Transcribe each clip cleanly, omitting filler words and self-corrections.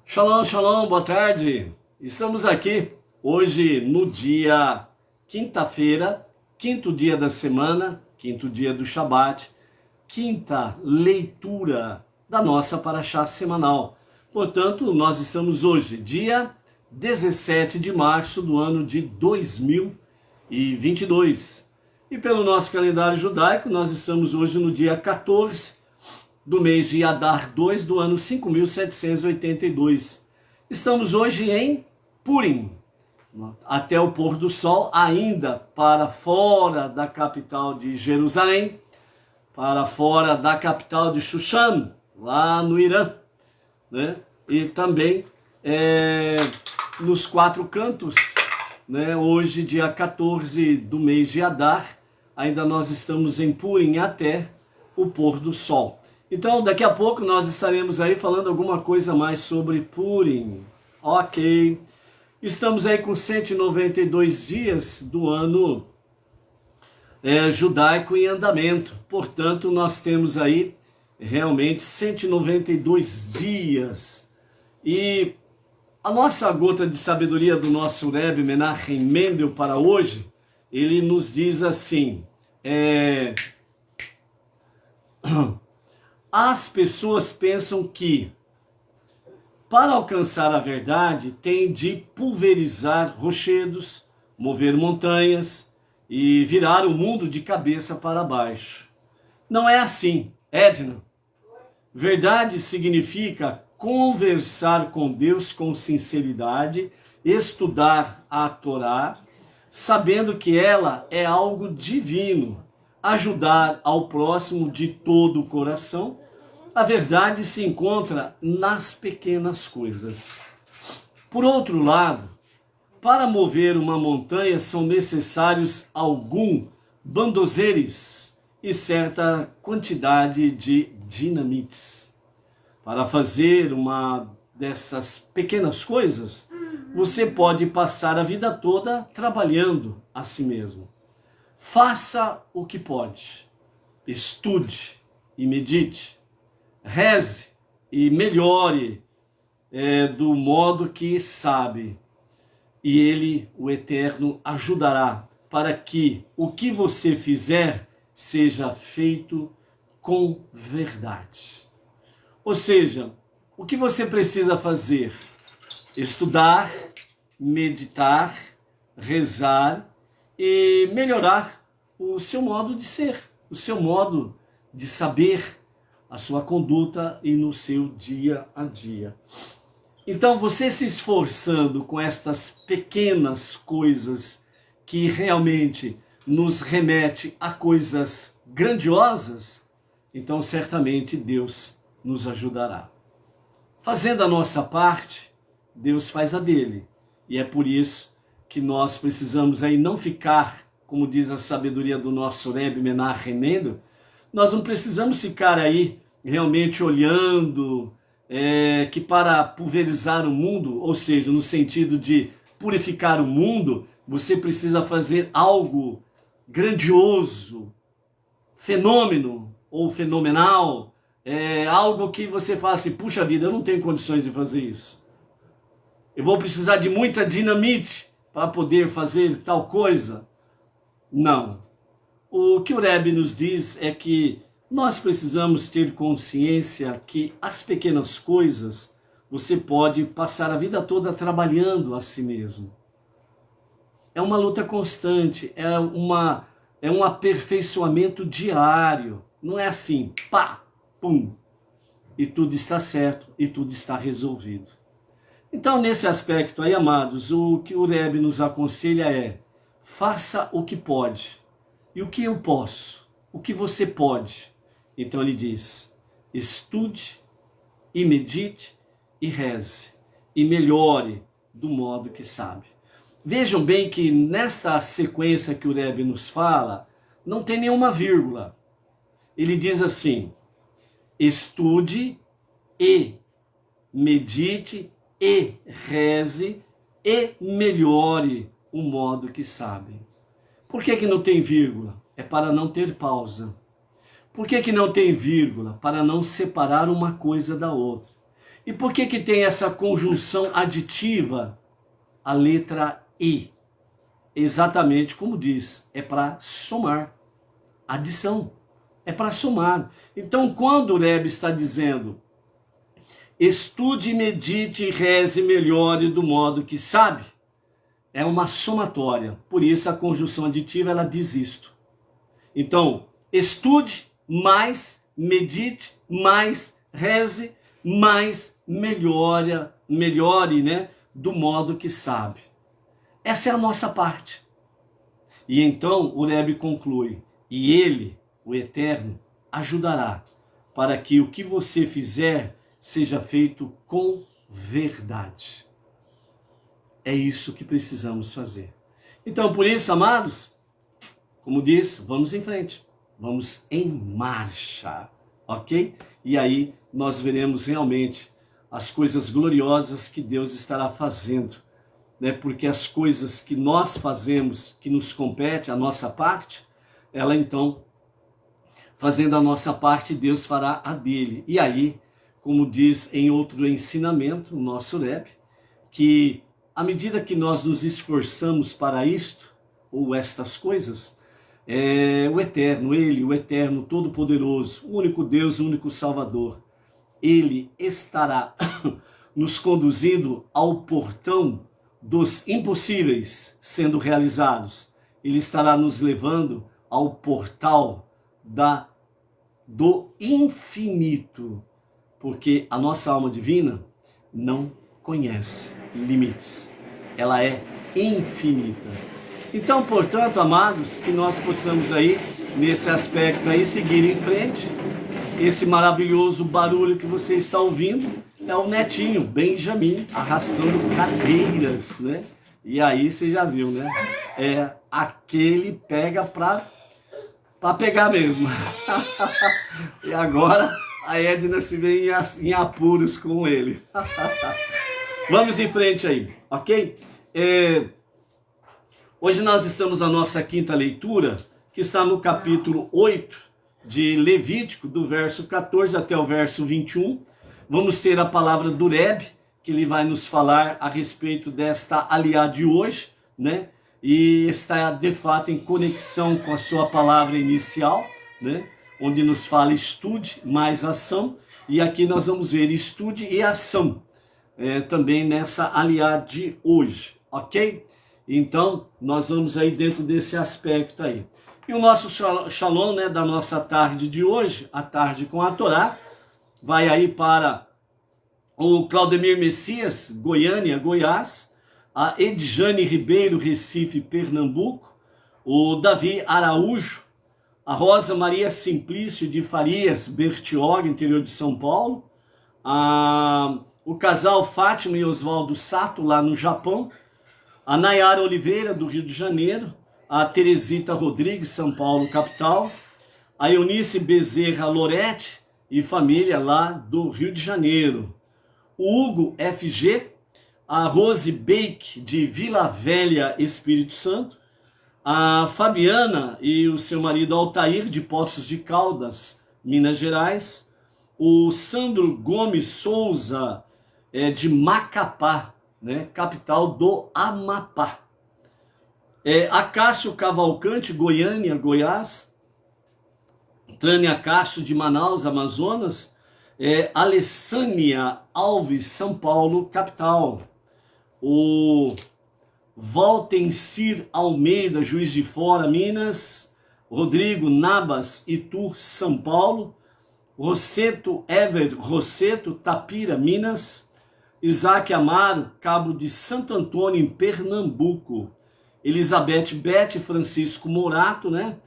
Shalom, shalom, boa tarde. Estamos aqui hoje no dia quinta-feira, quinto dia da semana, quinto dia do Shabat, quinta leitura da nossa Parashá semanal. Portanto, nós estamos hoje, dia 17 de março do ano de 2022. E pelo nosso calendário judaico, nós estamos hoje no dia 14 do mês de Adar 2 do ano 5782. Estamos hoje em Purim, até o pôr do sol, ainda para fora da capital de Jerusalém, para fora da capital de Shushan, lá no Irã, né? E também nos quatro cantos, né? Hoje, dia 14 do mês de Adar, ainda nós estamos em Purim até o pôr do sol. Então, daqui a pouco nós estaremos aí falando alguma coisa mais sobre Purim. Ok. Estamos aí com 192 dias do ano judaico em andamento. Portanto, nós temos aí realmente 192 dias. E a nossa gota de sabedoria do nosso Rebbe Menachem Mendel para hoje, ele nos diz assim, as pessoas pensam que para alcançar a verdade tem de pulverizar rochedos, mover montanhas e virar o mundo de cabeça para baixo. Não é assim, Edna. Verdade significa conversar com Deus com sinceridade, estudar a Torá, sabendo que ela é algo divino, ajudar ao próximo de todo o coração. A verdade se encontra nas pequenas coisas. Por outro lado, para mover uma montanha são necessários alguns bandozeiros e certa quantidade de dinamites. Para fazer uma dessas pequenas coisas, você pode passar a vida toda trabalhando a si mesmo. Faça o que pode, estude e medite, reze e melhore do modo que sabe. E Ele, o Eterno, ajudará para que o que você fizer seja feito com verdade. Ou seja, o que você precisa fazer? Estudar, meditar, rezar e melhorar o seu modo de ser, o seu modo de saber, a sua conduta e no seu dia a dia. Então, você se esforçando com estas pequenas coisas que realmente nos remete a coisas grandiosas, então certamente Deus nos ajudará. Fazendo a nossa parte, Deus faz a dele. E é por isso que nós precisamos aí não ficar, como diz a sabedoria do nosso Rebbe Menachem Mendel, nós não precisamos ficar aí realmente olhando que para pulverizar o mundo, ou seja, no sentido de purificar o mundo, você precisa fazer algo grandioso, fenômeno ou fenomenal, algo que você fala assim, puxa vida, eu não tenho condições de fazer isso. Eu vou precisar de muita dinamite para poder fazer tal coisa. Não. O que o Rebbe nos diz é que nós precisamos ter consciência que as pequenas coisas você pode passar a vida toda trabalhando a si mesmo. É uma luta constante, é um aperfeiçoamento diário. Não é assim, pá, pum, e tudo está certo e tudo está resolvido. Então, nesse aspecto aí, amados, o que o Rebbe nos aconselha é: faça o que pode. E o que eu posso? O que você pode? Então ele diz, estude e medite e reze e melhore do modo que sabe. Vejam bem que nesta sequência que o Rebbe nos fala, não tem nenhuma vírgula. Ele diz assim, estude e medite e reze e melhore o modo que sabe. Por que não tem vírgula? É para não ter pausa. Por que que não tem vírgula? Para não separar uma coisa da outra. E por que que tem essa conjunção aditiva? A letra E. Exatamente como diz, é para somar. Adição. É para somar. Então, quando o Rebbe está dizendo estude, medite e reze, melhore do modo que sabe, é uma somatória. Por isso a conjunção aditiva ela diz isto. Então, estude mais, medite mais, reze mais, melhore, né, do modo que sabe. Essa é a nossa parte. E então o Rebbe conclui, e ele, o Eterno, ajudará para que o que você fizer seja feito com verdade. É isso que precisamos fazer. Então, por isso, amados, como disse, vamos em frente. Vamos em marcha, ok? E aí nós veremos realmente as coisas gloriosas que Deus estará fazendo, né? Porque as coisas que nós fazemos, que nos compete, a nossa parte, ela então, fazendo a nossa parte, Deus fará a dele. E aí, como diz em outro ensinamento, o nosso Rebbe, que à medida que nós nos esforçamos para isto, ou estas coisas, o Eterno, Ele, o Eterno Todo-Poderoso, o único Deus, o único Salvador, Ele estará nos conduzindo ao portão dos impossíveis sendo realizados. Ele estará nos levando ao portal do infinito, porque a nossa alma divina não conhece limites. Ela é infinita. Então, portanto, amados, que nós possamos aí, nesse aspecto aí, seguir em frente. Esse maravilhoso barulho que você está ouvindo é o netinho, Benjamin, arrastando cadeiras, né? E aí você já viu, né? É aquele pega pra pegar mesmo. E agora a Edna se vê em apuros com ele. Vamos em frente aí, ok? Hoje nós estamos na nossa quinta leitura, que está no capítulo 8 de Levítico, do verso 14 até o verso 21. Vamos ter a palavra do Rebbe, que ele vai nos falar a respeito desta aliá de hoje, né? E está de fato em conexão com a sua palavra inicial, né? Onde nos fala estude mais ação. E aqui nós vamos ver estude e ação, também nessa aliá de hoje, ok? Então, nós vamos aí dentro desse aspecto aí. E o nosso shalom, né, da nossa tarde de hoje, a tarde com a Torá, vai aí para o Claudemir Messias, Goiânia, Goiás, a Edjane Ribeiro, Recife, Pernambuco, o Davi Araújo, a Rosa Maria Simplício de Farias, Bertioga, interior de São Paulo, o casal Fátima e Oswaldo Sato, lá no Japão, a Nayara Oliveira, do Rio de Janeiro, a Teresita Rodrigues, São Paulo, capital, a Eunice Bezerra Lorete e família lá do Rio de Janeiro, o Hugo FG, a Rose Bake, de Vila Velha, Espírito Santo, a Fabiana e o seu marido Altair, de Poços de Caldas, Minas Gerais, o Sandro Gomes Souza, de Macapá, né, capital do Amapá. Acácio Cavalcante, Goiânia, Goiás. Tânia Cássio, de Manaus, Amazonas. Alessânia Alves, São Paulo, capital. O Valtencir Almeida, Juiz de Fora, Minas. Rodrigo Nabas, Itu, São Paulo. Rosseto Ever Rosseto, Tapira, Minas. Isaac Amaro, Cabo de Santo Antônio, em Pernambuco. Elizabeth Bete Francisco Morato, né?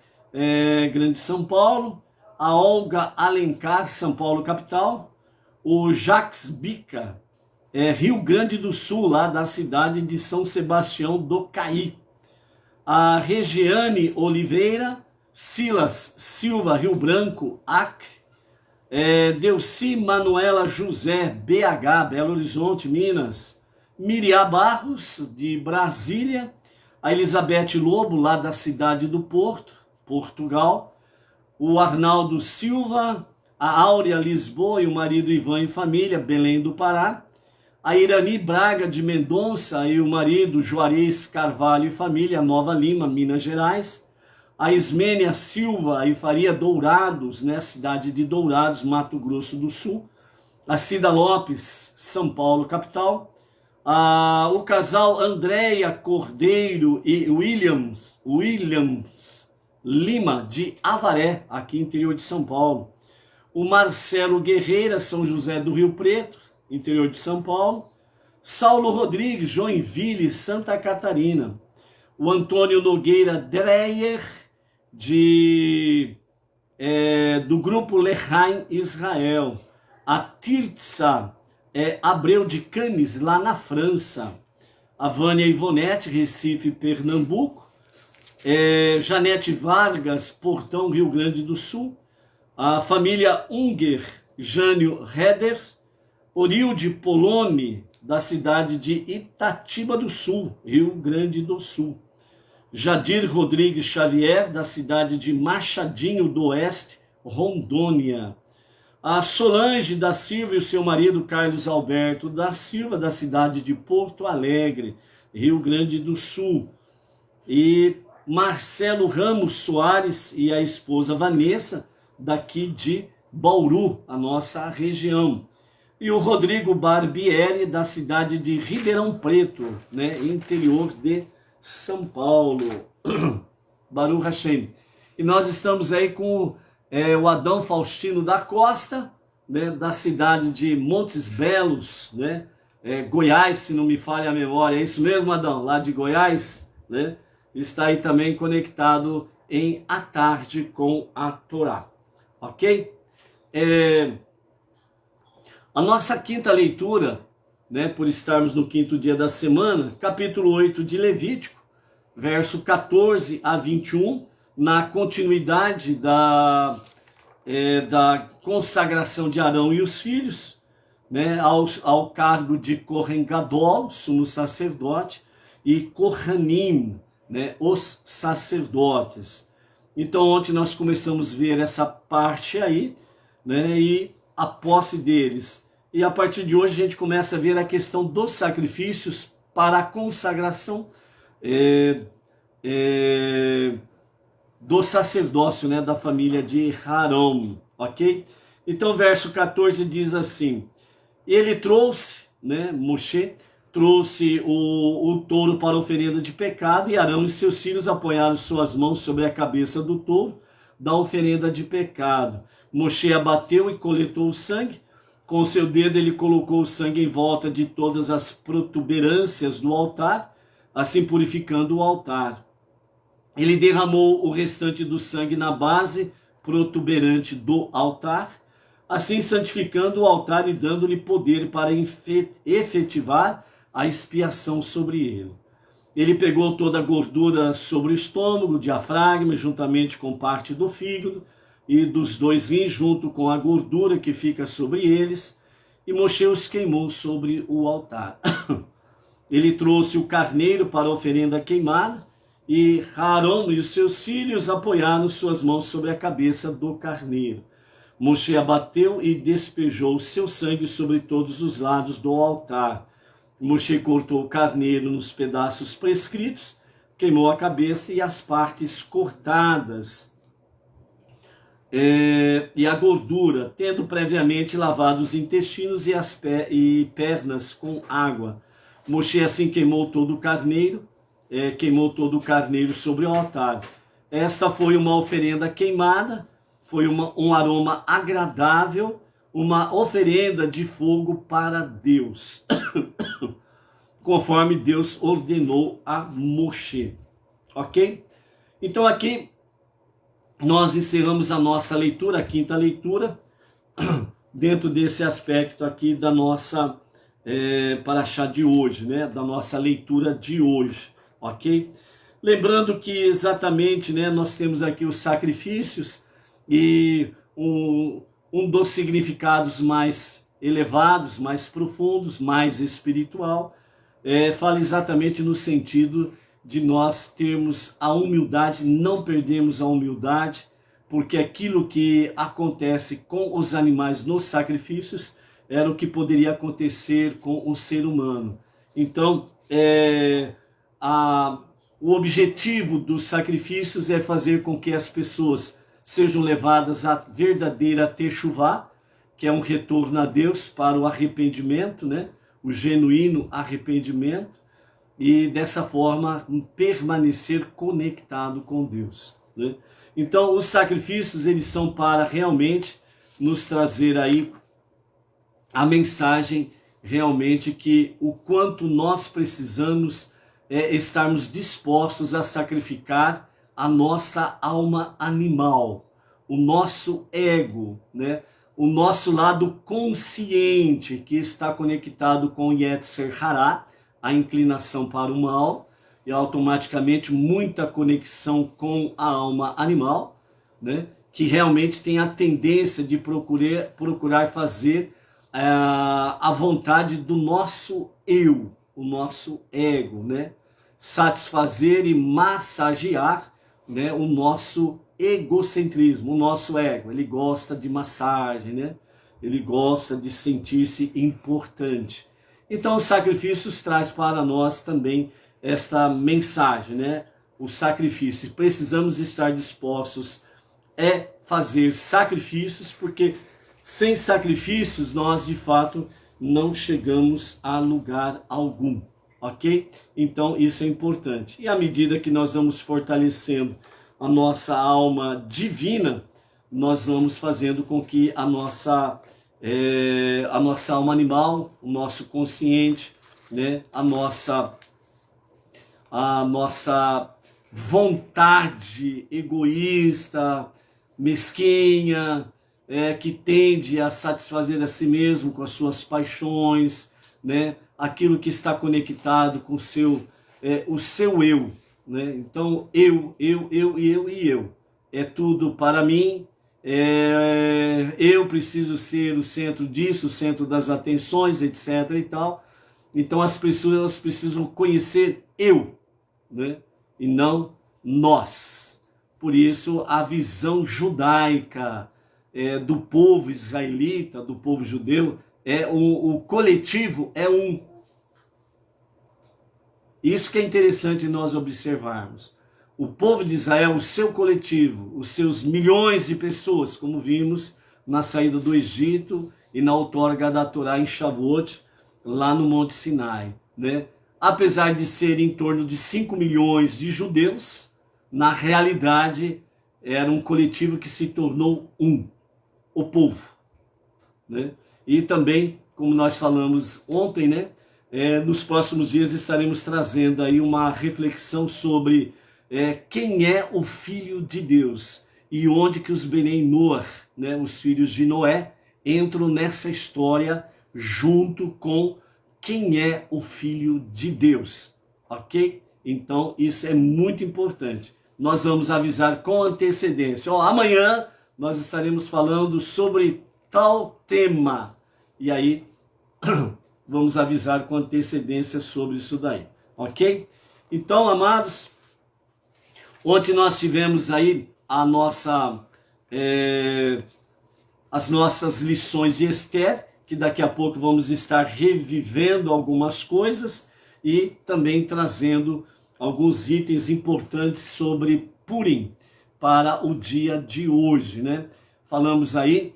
Grande São Paulo. A Olga Alencar, São Paulo, capital. O Jacques Bica, Rio Grande do Sul, lá da cidade de São Sebastião do Caí. A Regiane Oliveira, Silas Silva, Rio Branco, Acre. Delci Manuela José, BH, Belo Horizonte, Minas. Miriam Barros, de Brasília. A Elizabeth Lobo, lá da cidade do Porto, Portugal. o Arnaldo Silva, a Áurea Lisboa e o marido Ivan e família, Belém do Pará, a Irani Braga de Mendonça e o marido Juarez Carvalho e família, Nova Lima, Minas Gerais, a Ismênia Silva e Faria Dourados, né, cidade de Dourados, Mato Grosso do Sul, a Cida Lopes, São Paulo, capital, o casal Andréia Cordeiro e Williams Lima, de Avaré, aqui interior de São Paulo, o Marcelo Guerreira, São José do Rio Preto, interior de São Paulo, Saulo Rodrigues, Joinville, Santa Catarina, o Antônio Nogueira Dreyer, do grupo Lehaim, Israel, a Tirtsa Abreu de Canes, lá na França, a Vânia Ivonete, Recife, Pernambuco, Janete Vargas, Portão, Rio Grande do Sul, a família Unger, Jânio Heder, Orilde Poloni, da cidade de Itatiba do Sul, Rio Grande do Sul, Jadir Rodrigues Xavier, da cidade de Machadinho do Oeste, Rondônia, a Solange da Silva e o seu marido Carlos Alberto da Silva, da cidade de Porto Alegre, Rio Grande do Sul, e Marcelo Ramos Soares e a esposa Vanessa, daqui de Bauru, a nossa região. E o Rodrigo Barbieri, da cidade de Ribeirão Preto, né, interior de São Paulo. Baruch Hashem. E nós estamos aí com o Adão Faustino da Costa, né, da cidade de Montes Belos, né, Goiás, se não me falha a memória. É isso mesmo, Adão? Lá de Goiás, né? Está aí também conectado em A Tarde com a Torá. Ok? A nossa quinta leitura, né, por estarmos no quinto dia da semana, capítulo 8 de Levítico, verso 14 a 21, na continuidade da consagração de Arão e os filhos, né, ao cargo de Kohen Gadol, sumo sacerdote, e Kohanim, né, os sacerdotes. Então ontem nós começamos a ver essa parte aí, né, e a posse deles. E a partir de hoje a gente começa a ver a questão dos sacrifícios para a consagração do sacerdócio, né, da família de Arão, ok? Então verso 14 diz assim: ele trouxe, né, Moshe trouxe o touro para a oferenda de pecado, e Arão e seus filhos apoiaram suas mãos sobre a cabeça do touro da oferenda de pecado. Moshe abateu e coletou o sangue. Com seu dedo ele colocou o sangue em volta de todas as protuberâncias do altar, assim purificando o altar. Ele derramou o restante do sangue na base protuberante do altar, assim santificando o altar e dando-lhe poder para efetivar a expiação sobre ele. Ele pegou toda a gordura sobre o estômago, o diafragma, juntamente com parte do fígado e dos dois rins, junto com a gordura que fica sobre eles, e Moshe os queimou sobre o altar. Ele trouxe o carneiro para a oferenda queimada, e Arão e os seus filhos apoiaram suas mãos sobre a cabeça do carneiro. Moshe abateu e despejou seu sangue sobre todos os lados do altar. Moshe cortou o carneiro nos pedaços prescritos, queimou a cabeça e as partes cortadas, e a gordura, tendo previamente lavado os intestinos e pernas com água. Moshe assim queimou todo o carneiro, sobre o altar. Esta foi uma oferenda queimada, foi um aroma agradável, uma oferenda de fogo para Deus, conforme Deus ordenou a Moshe. Ok? Então aqui nós encerramos a nossa leitura, a quinta leitura, dentro desse aspecto aqui da nossa paraxá de hoje, né? Da nossa leitura de hoje, ok? Lembrando que exatamente, né, nós temos aqui os sacrifícios, e um dos significados mais elevados, mais profundos, mais espiritual, fala exatamente no sentido de nós termos a humildade, não perdemos a humildade, porque aquilo que acontece com os animais nos sacrifícios era o que poderia acontecer com o ser humano. Então, o objetivo dos sacrifícios é fazer com que as pessoas sejam levadas à verdadeira techuvá, que é um retorno a Deus para o arrependimento, né? O genuíno arrependimento, e dessa forma permanecer conectado com Deus, né? Então, os sacrifícios, eles são para realmente nos trazer aí a mensagem realmente que o quanto nós precisamos estarmos dispostos a sacrificar a nossa alma animal, o nosso ego, né? O nosso lado consciente, que está conectado com Yetzer Hará, a inclinação para o mal, e automaticamente muita conexão com a alma animal, né? Que realmente tem a tendência de procurar fazer a vontade do nosso eu, o nosso ego, né? Satisfazer e massagear, né, o nosso egocentrismo, o nosso ego. Ele gosta de massagem, né? Ele gosta de sentir-se importante. Então, os sacrifícios traz para nós também esta mensagem, né? O sacrifício. Precisamos estar dispostos a fazer sacrifícios, porque sem sacrifícios nós, de fato, não chegamos a lugar algum, ok? Então, isso é importante. E à medida que nós vamos fortalecendo a nossa alma divina, nós vamos fazendo com que a nossa alma animal, o nosso consciente, né, a nossa vontade egoísta, mesquinha, que tende a satisfazer a si mesmo com as suas paixões, né, aquilo que está conectado com o seu eu, né? Então, eu. É tudo para mim, eu preciso ser o centro disso, o centro das atenções, etc. e tal. Então, as pessoas precisam conhecer eu, né? E não nós. Por isso, a visão judaica do povo israelita, do povo judeu, o coletivo é um. Isso que é interessante nós observarmos. O povo de Israel, o seu coletivo, os seus milhões de pessoas, como vimos na saída do Egito e na outorga da Torá em Shavuot, lá no Monte Sinai, né? Apesar de ser em torno de 5 milhões de judeus, na realidade era um coletivo que se tornou o povo, né? E também, como nós falamos ontem, né? Nos próximos dias estaremos trazendo aí uma reflexão sobre quem é o Filho de Deus e onde que os Benei Noach, né, os filhos de Noé, entram nessa história junto com quem é o Filho de Deus, ok? Então isso é muito importante. Nós vamos avisar com antecedência. Amanhã nós estaremos falando sobre tal tema. E aí vamos avisar com antecedência sobre isso daí, ok? Então, amados, ontem nós tivemos aí as nossas lições de Esther, que daqui a pouco vamos estar revivendo algumas coisas e também trazendo alguns itens importantes sobre Purim para o dia de hoje, né? Falamos aí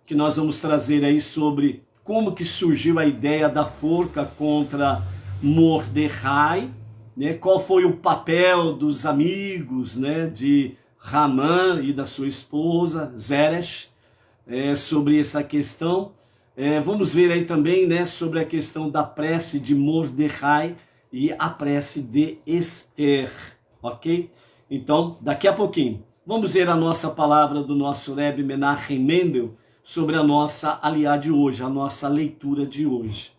que nós vamos trazer aí sobre como que surgiu a ideia da forca contra Mordecai, né? Qual foi o papel dos amigos, né, de Ramã e da sua esposa, Zeresh, sobre essa questão. Vamos ver aí também, né, sobre a questão da prece de Mordecai e a prece de Esther, ok? Então, daqui a pouquinho, vamos ver a nossa palavra do nosso Rebbe Menachem Mendel sobre a nossa aliá de hoje, a nossa leitura de hoje.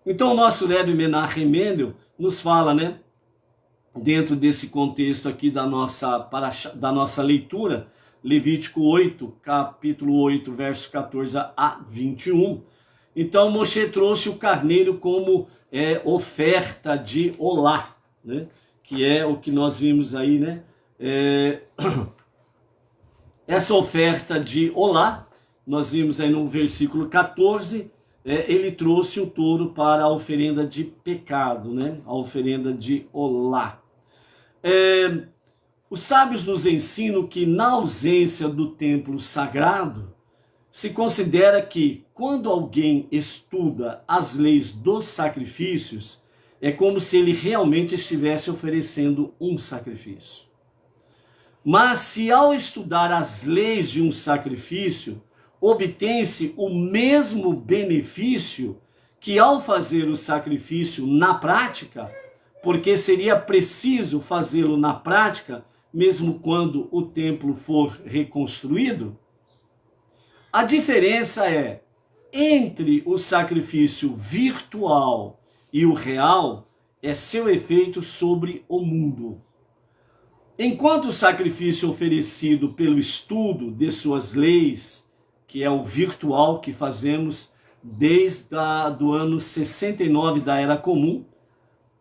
Então, o nosso Rebbe Menachem Mendel nos fala, né, dentro desse contexto aqui da nossa leitura, Levítico 8, capítulo 8, versos 14 a 21. Então, Moshe trouxe o carneiro como oferta de olá, né? Que é o que nós vimos aí, né? essa oferta de olá, nós vimos aí no versículo 14, ele trouxe o touro para a oferenda de pecado, né? A oferenda de olá. Os sábios nos ensinam que na ausência do templo sagrado, se considera que quando alguém estuda as leis dos sacrifícios, é como se ele realmente estivesse oferecendo um sacrifício. Mas se ao estudar as leis de um sacrifício, obtém-se o mesmo benefício que ao fazer o sacrifício na prática, porque seria preciso fazê-lo na prática, mesmo quando o templo for reconstruído, a diferença é entre o sacrifício virtual e o real é seu efeito sobre o mundo. Enquanto o sacrifício oferecido pelo estudo de suas leis, que é o virtual que fazemos desde o ano 69 da Era Comum,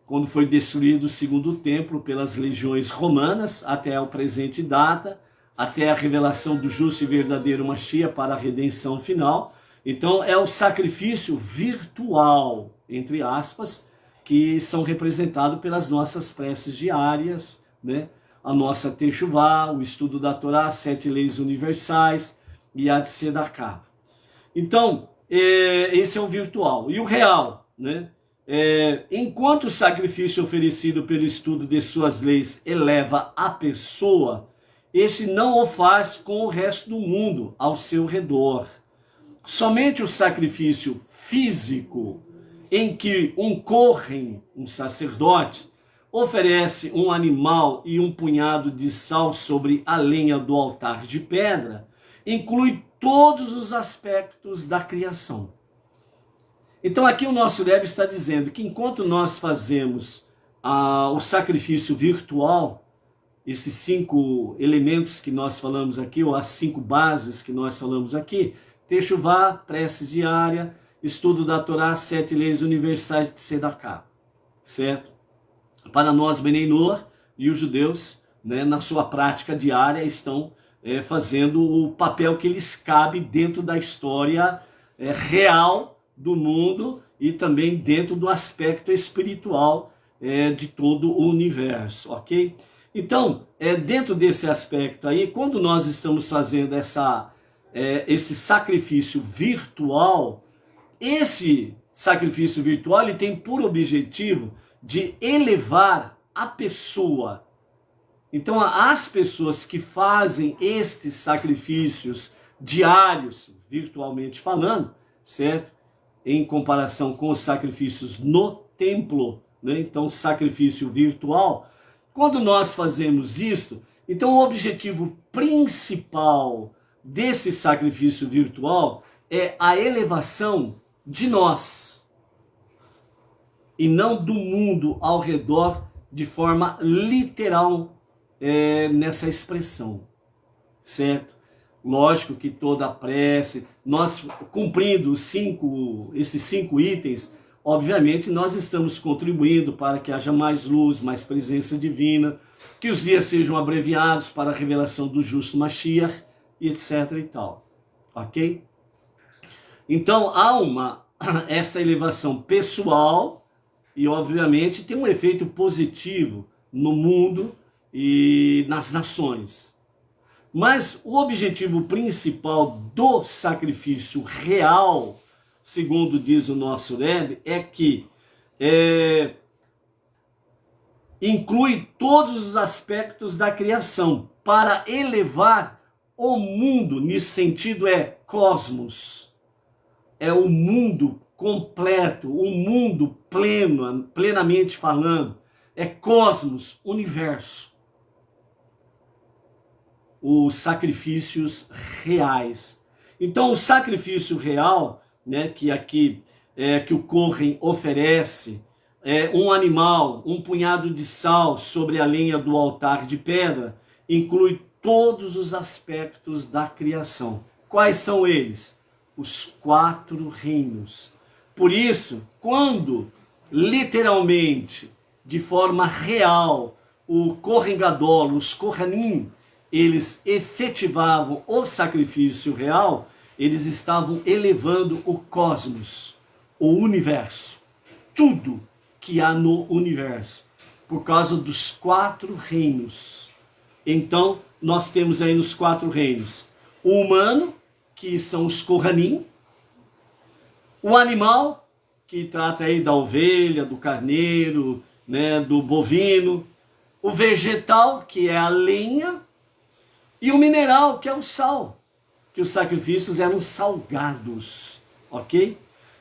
quando foi destruído o segundo templo pelas legiões romanas, até a presente data, até a revelação do justo e verdadeiro Mashiach para a redenção final. Então é o sacrifício virtual, entre aspas, que são representados pelas nossas preces diárias, né? A nossa Teshuvá, o estudo da Torá, 7 leis universais e a Tzedakah. Então, esse é o virtual. E o real, né? Enquanto o sacrifício oferecido pelo estudo de suas leis eleva a pessoa, esse não o faz com o resto do mundo ao seu redor. Somente o sacrifício físico, em que um Kohen, um sacerdote, oferece um animal e um punhado de sal sobre a lenha do altar de pedra, inclui todos os aspectos da criação. Então aqui o nosso Rebbe está dizendo que enquanto nós fazemos o sacrifício virtual, esses 5 elementos que nós falamos aqui, ou as 5 bases que nós falamos aqui, Teshuvá, prece diária, estudo da Torá, 7 leis universais de Tzedakah, certo? Para nós, Benei Noach e os judeus, né, na sua prática diária, estão fazendo o papel que lhes cabe dentro da história real do mundo e também dentro do aspecto espiritual de todo o universo, ok? Então, dentro desse aspecto aí, quando nós estamos fazendo esse sacrifício virtual, esse sacrifício virtual ele tem por objetivo de elevar a pessoa. Então, as pessoas que fazem estes sacrifícios diários, virtualmente falando, certo? Em comparação com os sacrifícios no templo, né? Então, sacrifício virtual. Quando nós fazemos isto, então o objetivo principal desse sacrifício virtual é a elevação de nós e não do mundo ao redor de forma literal nessa expressão, certo? Lógico que toda a prece, nós cumprindo esses 5 itens, obviamente nós estamos contribuindo para que haja mais luz, mais presença divina, que os dias sejam abreviados para a revelação do justo Mashiach, e etc e tal, ok? Então há esta elevação pessoal e obviamente tem um efeito positivo no mundo e nas nações. Mas o objetivo principal do sacrifício real, segundo diz o nosso Rebbe, é que inclui todos os aspectos da criação para elevar o mundo, nesse sentido cosmos, o mundo completo, o mundo pleno, plenamente falando, cosmos, universo. Os sacrifícios reais. Então o sacrifício real, né, que aqui que o Kohen oferece, um animal, um punhado de sal sobre a lenha do altar de pedra, inclui todos os aspectos da criação. Quais são eles? Os 4 reinos. Por isso, quando literalmente, de forma real, o Kohen Gadol, os Kohanim, eles efetivavam o sacrifício real, eles estavam elevando o cosmos, o universo, tudo que há no universo, por causa dos 4 reinos. Então, nós temos aí nos 4 reinos o humano, que são os Kohanim, o animal, que trata aí da ovelha, do carneiro, né, do bovino, o vegetal, que é a lenha, e o mineral, que é o sal, que os sacrifícios eram salgados, ok?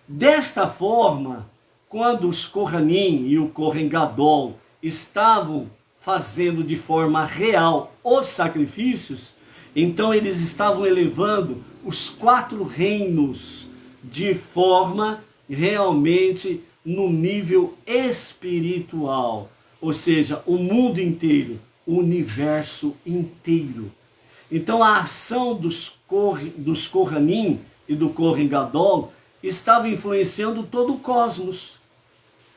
Desta forma, quando os Kohanim e o Kohen Gadol estavam fazendo de forma real os sacrifícios, então eles estavam elevando os 4 reinos de forma realmente no nível espiritual, ou seja, o mundo inteiro, o universo inteiro. Então a ação dos Kohanim e do Kohen Gadol estava influenciando todo o cosmos,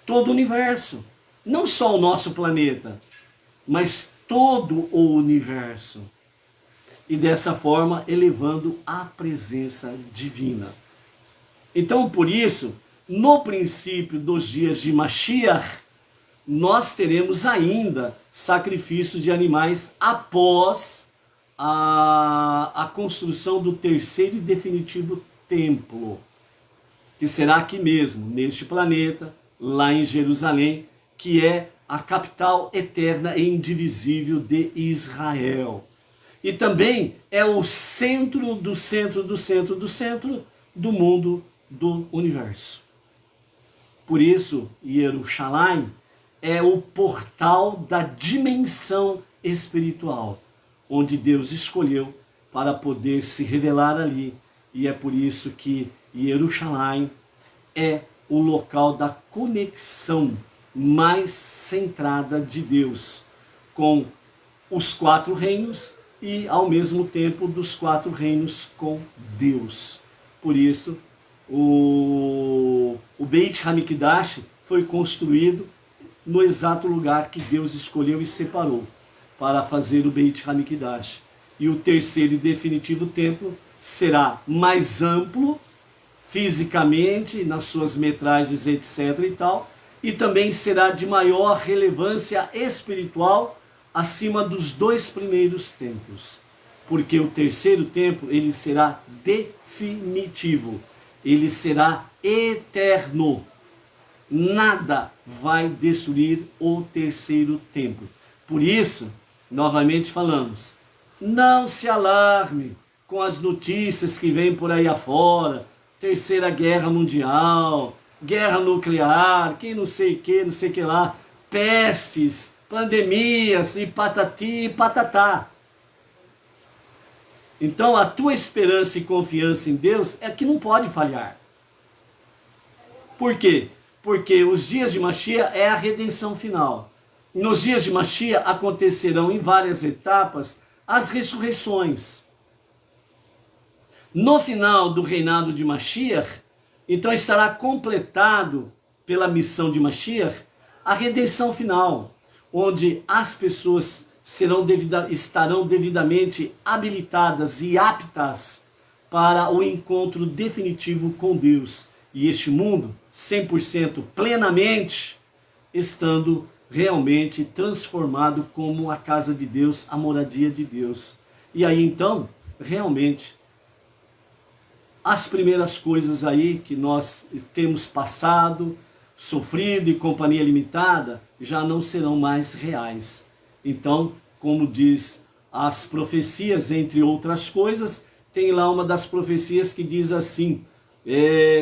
todo o universo. Não só o nosso planeta, mas todo o universo. E dessa forma elevando a presença divina. Então por isso, no princípio dos dias de Mashiach, nós teremos ainda sacrifícios de animais após a construção do terceiro e definitivo templo, que será aqui mesmo, neste planeta, lá em Jerusalém, que é a capital eterna e indivisível de Israel. E também é o centro do centro do centro do centro do mundo, do universo. Por isso, Jerusalém é o portal da dimensão espiritual, onde Deus escolheu para poder se revelar ali. E é por isso que Jerusalém é o local da conexão mais centrada de Deus com os 4 reinos e ao mesmo tempo dos 4 reinos com Deus. Por isso, o Beit HaMikdash foi construído no exato lugar que Deus escolheu e separou para fazer o Beit HaMikdash. E o terceiro e definitivo templo será mais amplo fisicamente, nas suas metragens, etc. e tal, e também será de maior relevância espiritual acima dos 2 primeiros templos. Porque o terceiro templo, ele será definitivo, ele será eterno. Nada vai destruir o terceiro templo. Por isso, novamente falamos, não se alarme com as notícias que vêm por aí afora, Terceira Guerra Mundial, guerra nuclear, que não sei o que lá, pestes, pandemias e patati e patatá. Então a tua esperança e confiança em Deus é que não pode falhar. Por quê? Porque os dias de Mashiach é a redenção final. Nos dias de Mashiach acontecerão em várias etapas as ressurreições. No final do reinado de Mashiach, então estará completado pela missão de Mashiach a redenção final, onde as pessoas estarão devidamente habilitadas e aptas para o encontro definitivo com Deus. E este mundo, 100% plenamente, estando realmente transformado como a casa de Deus, a moradia de Deus. E aí então, realmente, as primeiras coisas aí que nós temos passado, sofrido e companhia limitada, já não serão mais reais. Então, como diz as profecias, entre outras coisas, tem lá uma das profecias que diz assim,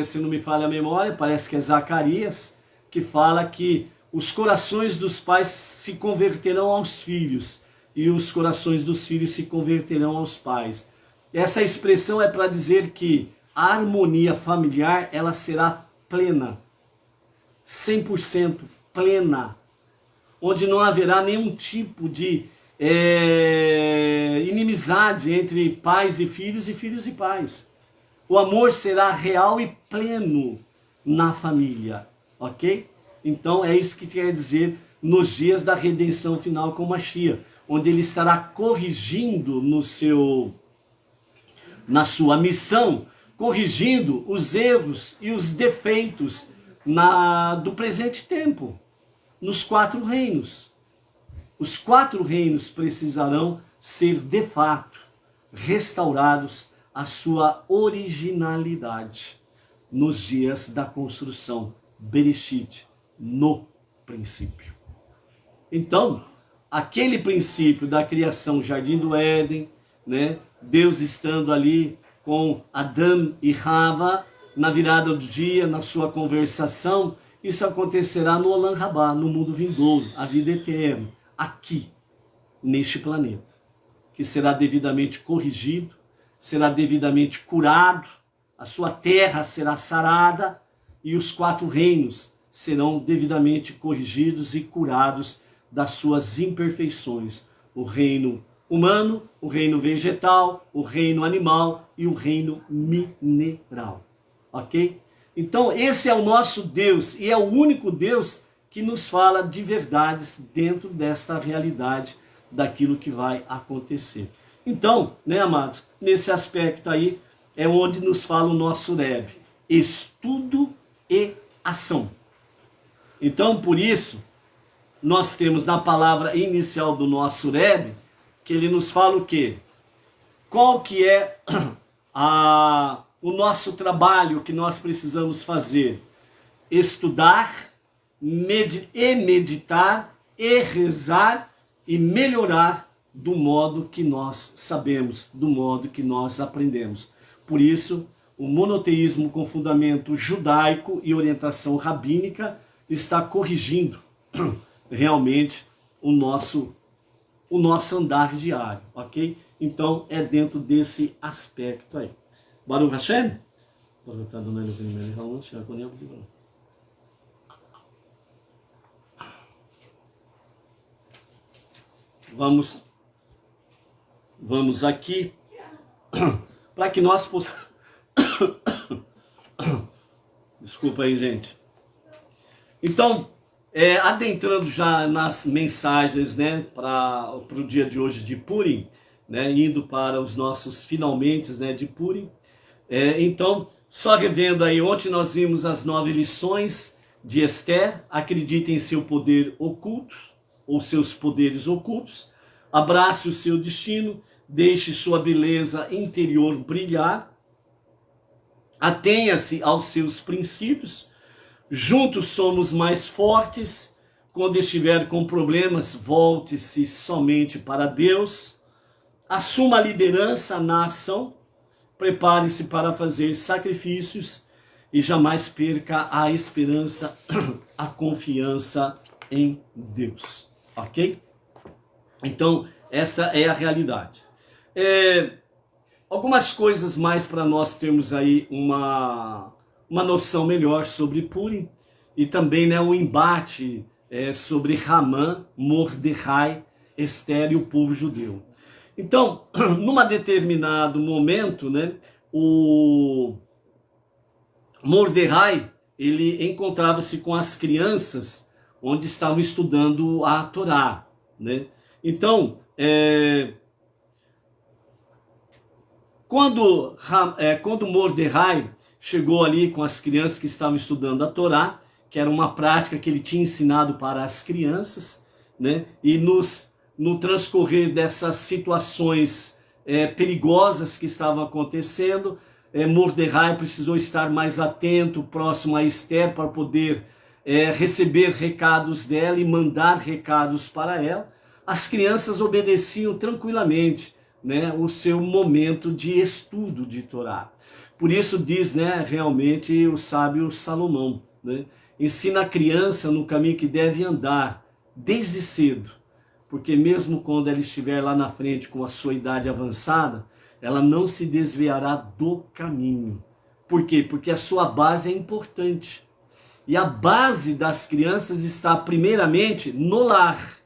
se não me falha a memória, parece que é Zacarias, que fala que os corações dos pais se converterão aos filhos e os corações dos filhos se converterão aos pais. Essa expressão é para dizer que a harmonia familiar ela será plena, 100% plena, onde não haverá nenhum tipo de inimizade entre pais e filhos e pais. O amor será real e pleno na família, ok? Então é isso que quer dizer nos dias da redenção final com Mashiach, onde ele estará corrigindo na sua missão, corrigindo os erros e os defeitos do presente tempo, nos 4 reinos. Os 4 reinos precisarão ser, de fato, restaurados à sua originalidade nos dias da construção, Bereshit, no princípio. Então, aquele princípio da criação, Jardim do Éden, né? Deus estando ali com Adão e Rava, na virada do dia, na sua conversação, isso acontecerá no Olam Rabá, no mundo vindouro, a vida eterna, aqui, neste planeta, que será devidamente corrigido, será devidamente curado, a sua terra será sarada e os 4 reinos serão devidamente corrigidos e curados das suas imperfeições. O reino humano, o reino vegetal, o reino animal e o reino mineral. Ok? Então esse é o nosso Deus e é o único Deus que nos fala de verdades dentro desta realidade daquilo que vai acontecer. Então, né, amados, nesse aspecto aí é onde nos fala o nosso Rebbe, estudo e ação. Então, por isso, nós temos na palavra inicial do nosso Rebbe, que ele nos fala o quê? Qual que é o nosso trabalho que nós precisamos fazer? Estudar, meditar, e rezar e melhorar do modo que nós sabemos, do modo que nós aprendemos. Por isso, o monoteísmo com fundamento judaico e orientação rabínica está corrigindo realmente o nosso andar diário, ok? Então, é dentro desse aspecto aí. Baruch Hashem? Vamos aqui para que nós possamos... Desculpa aí, gente. Então, adentrando já nas mensagens, né, para o dia de hoje de Purim, né, indo para os nossos finalmente, né, de Purim. Então, só revendo aí, ontem nós vimos as 9 lições de Esther. Acredite em seu poder oculto, ou seus poderes ocultos. Abrace o seu destino, deixe sua beleza interior brilhar. Atenha-se aos seus princípios. Juntos somos mais fortes. Quando estiver com problemas, volte-se somente para Deus. Assuma a liderança na ação. Prepare-se para fazer sacrifícios e jamais perca a esperança, a confiança em Deus. Ok? Então, esta é a realidade. Algumas coisas mais para nós termos aí uma noção melhor sobre Purim e também, né, o embate sobre Ramã, Mordecai, Esther e o povo judeu. Então, num determinado momento, né, o Mordecai, ele encontrava-se com as crianças onde estavam estudando a Torá, né? Então, quando Mordecai chegou ali com as crianças que estavam estudando a Torá, que era uma prática que ele tinha ensinado para as crianças, né? E no transcorrer dessas situações perigosas que estavam acontecendo, Mordecai precisou estar mais atento, próximo a Esther, para poder receber recados dela e mandar recados para ela. As crianças obedeciam tranquilamente, né, o seu momento de estudo de Torá. Por isso diz, né, realmente o sábio Salomão, né, ensina a criança no caminho que deve andar desde cedo, porque mesmo quando ela estiver lá na frente com a sua idade avançada, ela não se desviará do caminho. Por quê? Porque a sua base é importante. E a base das crianças está primeiramente no lar.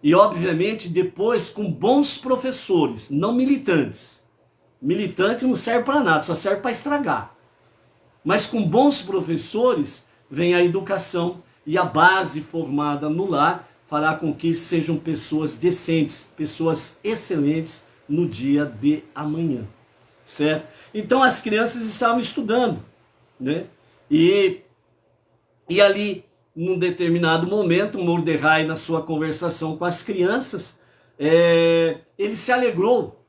E obviamente depois com bons professores, não militantes. Militante não serve para nada, só serve para estragar. Mas com bons professores vem a educação e a base formada no lar fará com que sejam pessoas decentes, pessoas excelentes no dia de amanhã, certo? Então as crianças estavam estudando, né? E ali, num determinado momento, Mordecai, na sua conversação com as crianças, ele se alegrou.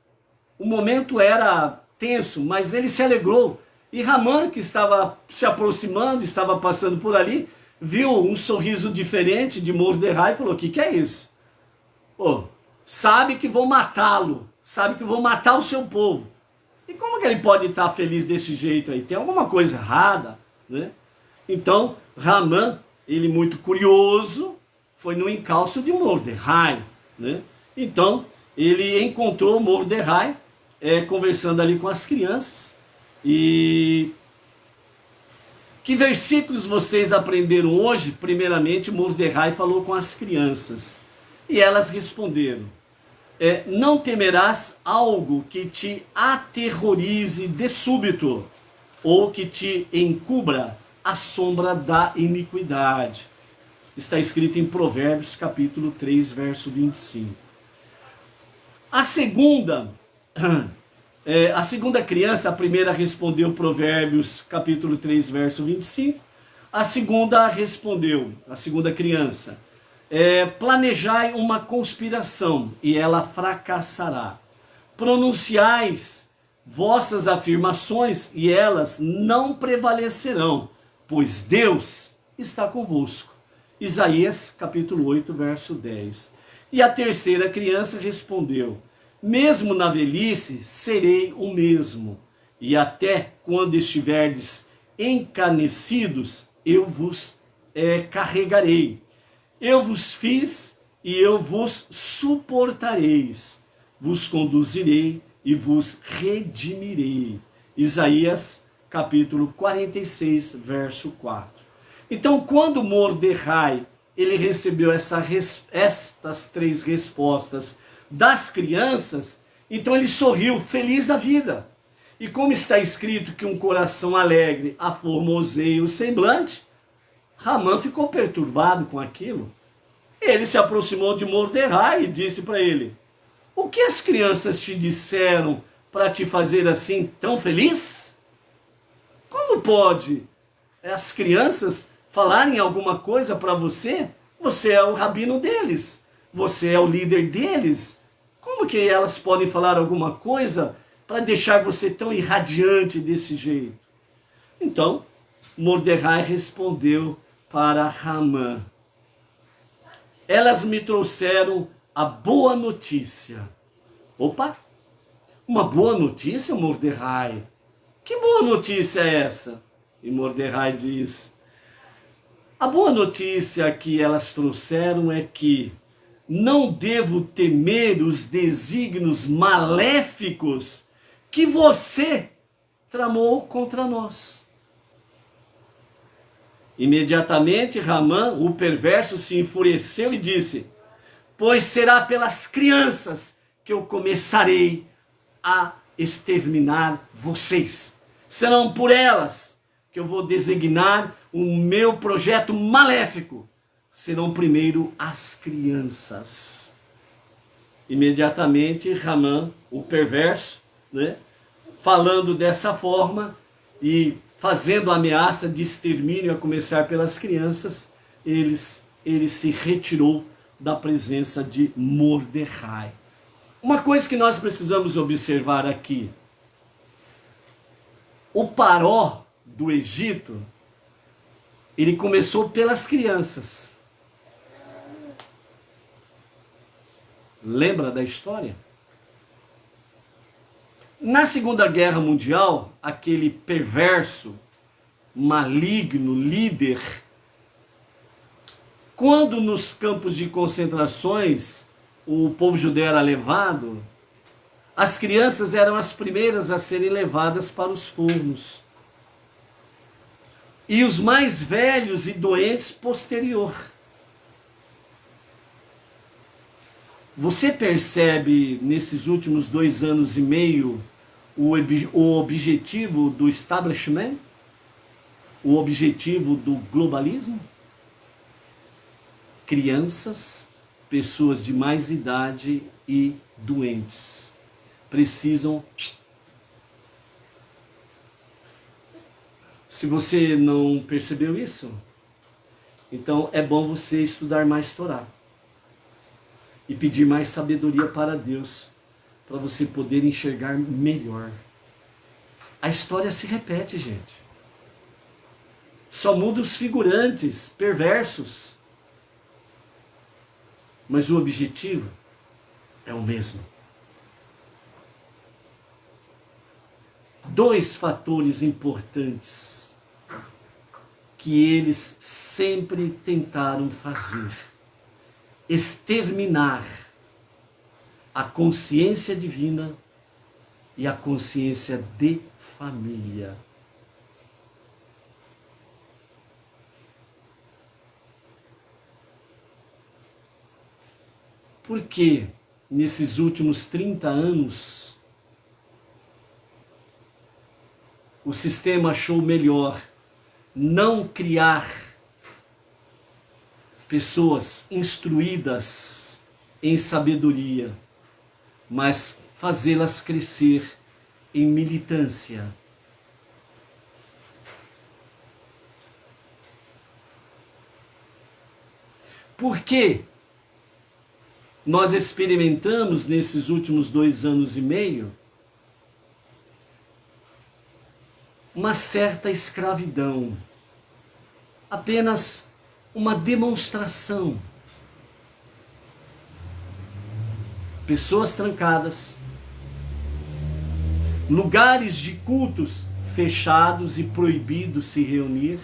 O momento era tenso, mas ele se alegrou. E Ramã, que estava se aproximando, estava passando por ali, viu um sorriso diferente de Mordecai e falou: o que é isso? Pô, sabe que vou matá-lo, sabe que vou matar o seu povo. E como que ele pode estar feliz desse jeito aí? Tem alguma coisa errada, né? Então, Ramã, ele muito curioso, foi no encalço de Mordecai, né? Então, ele encontrou Mordecai conversando ali com as crianças. E que versículos vocês aprenderam hoje? Primeiramente, Mordecai falou com as crianças. E elas responderam: não temerás algo que te aterrorize de súbito, ou que te encubra a sombra da iniquidade. Está escrito em Provérbios capítulo 3, verso 25. A segunda criança, a primeira respondeu Provérbios capítulo 3, verso 25. A segunda criança, planejai uma conspiração e ela fracassará. Pronunciais vossas afirmações e elas não prevalecerão, pois Deus está convosco. Isaías capítulo 8, verso 10. E a terceira criança respondeu: mesmo na velhice serei o mesmo, e até quando estiverdes encanecidos, eu vos carregarei. Eu vos fiz e eu vos suportareis, vos conduzirei e vos redimirei. Isaías capítulo 46, verso 4. Então, quando Mordecai ele recebeu estas três respostas das crianças, então ele sorriu, feliz da vida. E como está escrito que um coração alegre aformoseia o semblante, Ramã ficou perturbado com aquilo. Ele se aproximou de Mordecai e disse para ele: o que as crianças te disseram para te fazer assim tão feliz? Como pode as crianças falarem alguma coisa para você? Você é o rabino deles, você é o líder deles. Como que elas podem falar alguma coisa para deixar você tão irradiante desse jeito? Então, Mordecai respondeu para Ramã: elas me trouxeram a boa notícia. Opa, uma boa notícia, Mordecai? Que boa notícia é essa? E Mordecai diz: a boa notícia que elas trouxeram é que não devo temer os desígnios maléficos que você tramou contra nós. Imediatamente Ramã, o perverso, se enfureceu e disse: pois será pelas crianças que eu começarei a exterminar vocês. Serão por elas que eu vou designar o meu projeto maléfico. Serão primeiro as crianças. Imediatamente Ramã, o perverso, né, falando dessa forma e fazendo a ameaça de extermínio a começar pelas crianças, ele se retirou da presença de Mordecai. Uma coisa que nós precisamos observar aqui: o Paró do Egito, ele começou pelas crianças. Lembra da história? Na Segunda Guerra Mundial, aquele perverso, maligno líder, quando nos campos de concentrações o povo judeu era levado, as crianças eram as primeiras a serem levadas para os fornos. E os mais velhos e doentes posterior. Você percebe nesses últimos 2 anos e meio o objetivo do establishment? O objetivo do globalismo? Crianças, pessoas de mais idade e doentes precisam. Se você não percebeu isso, então é bom você estudar mais Torá e pedir mais sabedoria para Deus, para você poder enxergar melhor. A história se repete, gente. Só muda os figurantes perversos, mas o objetivo é o mesmo. Dois fatores importantes que eles sempre tentaram fazer: exterminar a consciência divina e a consciência de família. Por que nesses últimos 30 anos o sistema achou melhor não criar pessoas instruídas em sabedoria, mas fazê-las crescer em militância? Por que nós experimentamos nesses últimos 2 anos e meio uma certa escravidão? Apenas uma demonstração. Pessoas trancadas, lugares de cultos fechados e proibidos se reunir,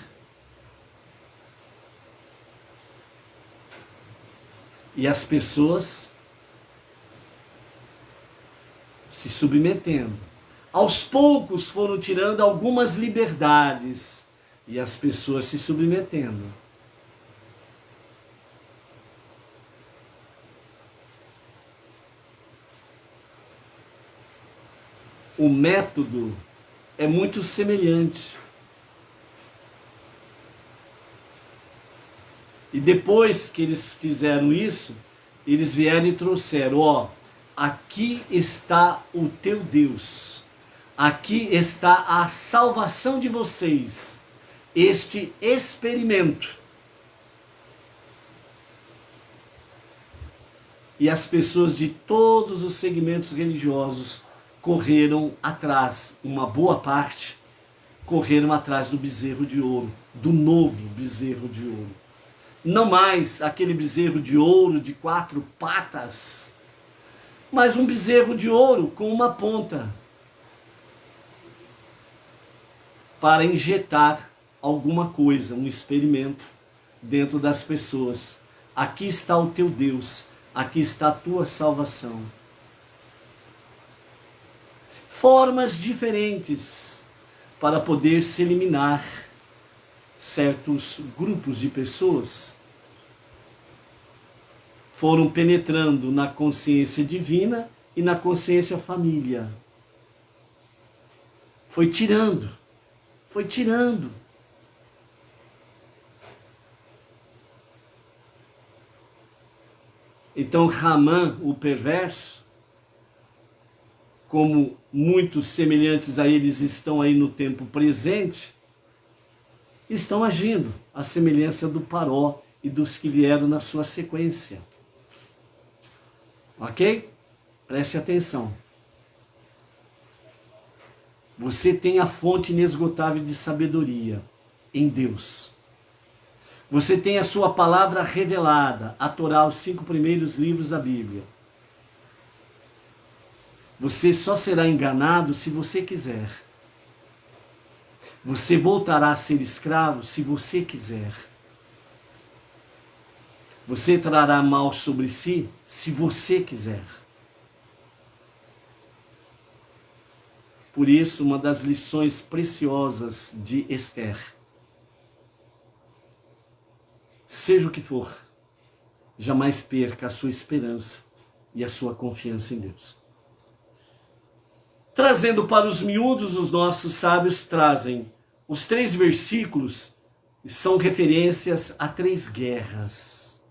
e as pessoas se submetendo. Aos poucos foram tirando algumas liberdades e as pessoas se submetendo. O método é muito semelhante. E depois que eles fizeram isso, eles vieram e trouxeram: ó, aqui está o teu Deus, aqui está a salvação de vocês, este experimento. E as pessoas de todos os segmentos religiosos correram atrás, uma boa parte, correram atrás do bezerro de ouro, do novo bezerro de ouro. Não mais aquele bezerro de ouro de 4 patas, mas um bezerro de ouro com uma ponta, para injetar alguma coisa, um experimento dentro das pessoas. Aqui está o teu Deus, aqui está a tua salvação. Formas diferentes para poder se eliminar certos grupos de pessoas foram penetrando na consciência divina e na consciência família. Foi tirando. Então Ramã, o perverso, como muitos semelhantes a eles estão aí no tempo presente, estão agindo à semelhança do Paró e dos que vieram na sua sequência. Ok? Preste atenção. Você tem a fonte inesgotável de sabedoria em Deus. Você tem a sua palavra revelada, a Torá, os 5 primeiros livros da Bíblia. Você só será enganado se você quiser. Você voltará a ser escravo se você quiser. Você trará mal sobre si se você quiser. Por isso, uma das lições preciosas de Esther: seja o que for, jamais perca a sua esperança e a sua confiança em Deus. Trazendo para os miúdos, os nossos sábios trazem os 3 versículos, são referências a 3 guerras.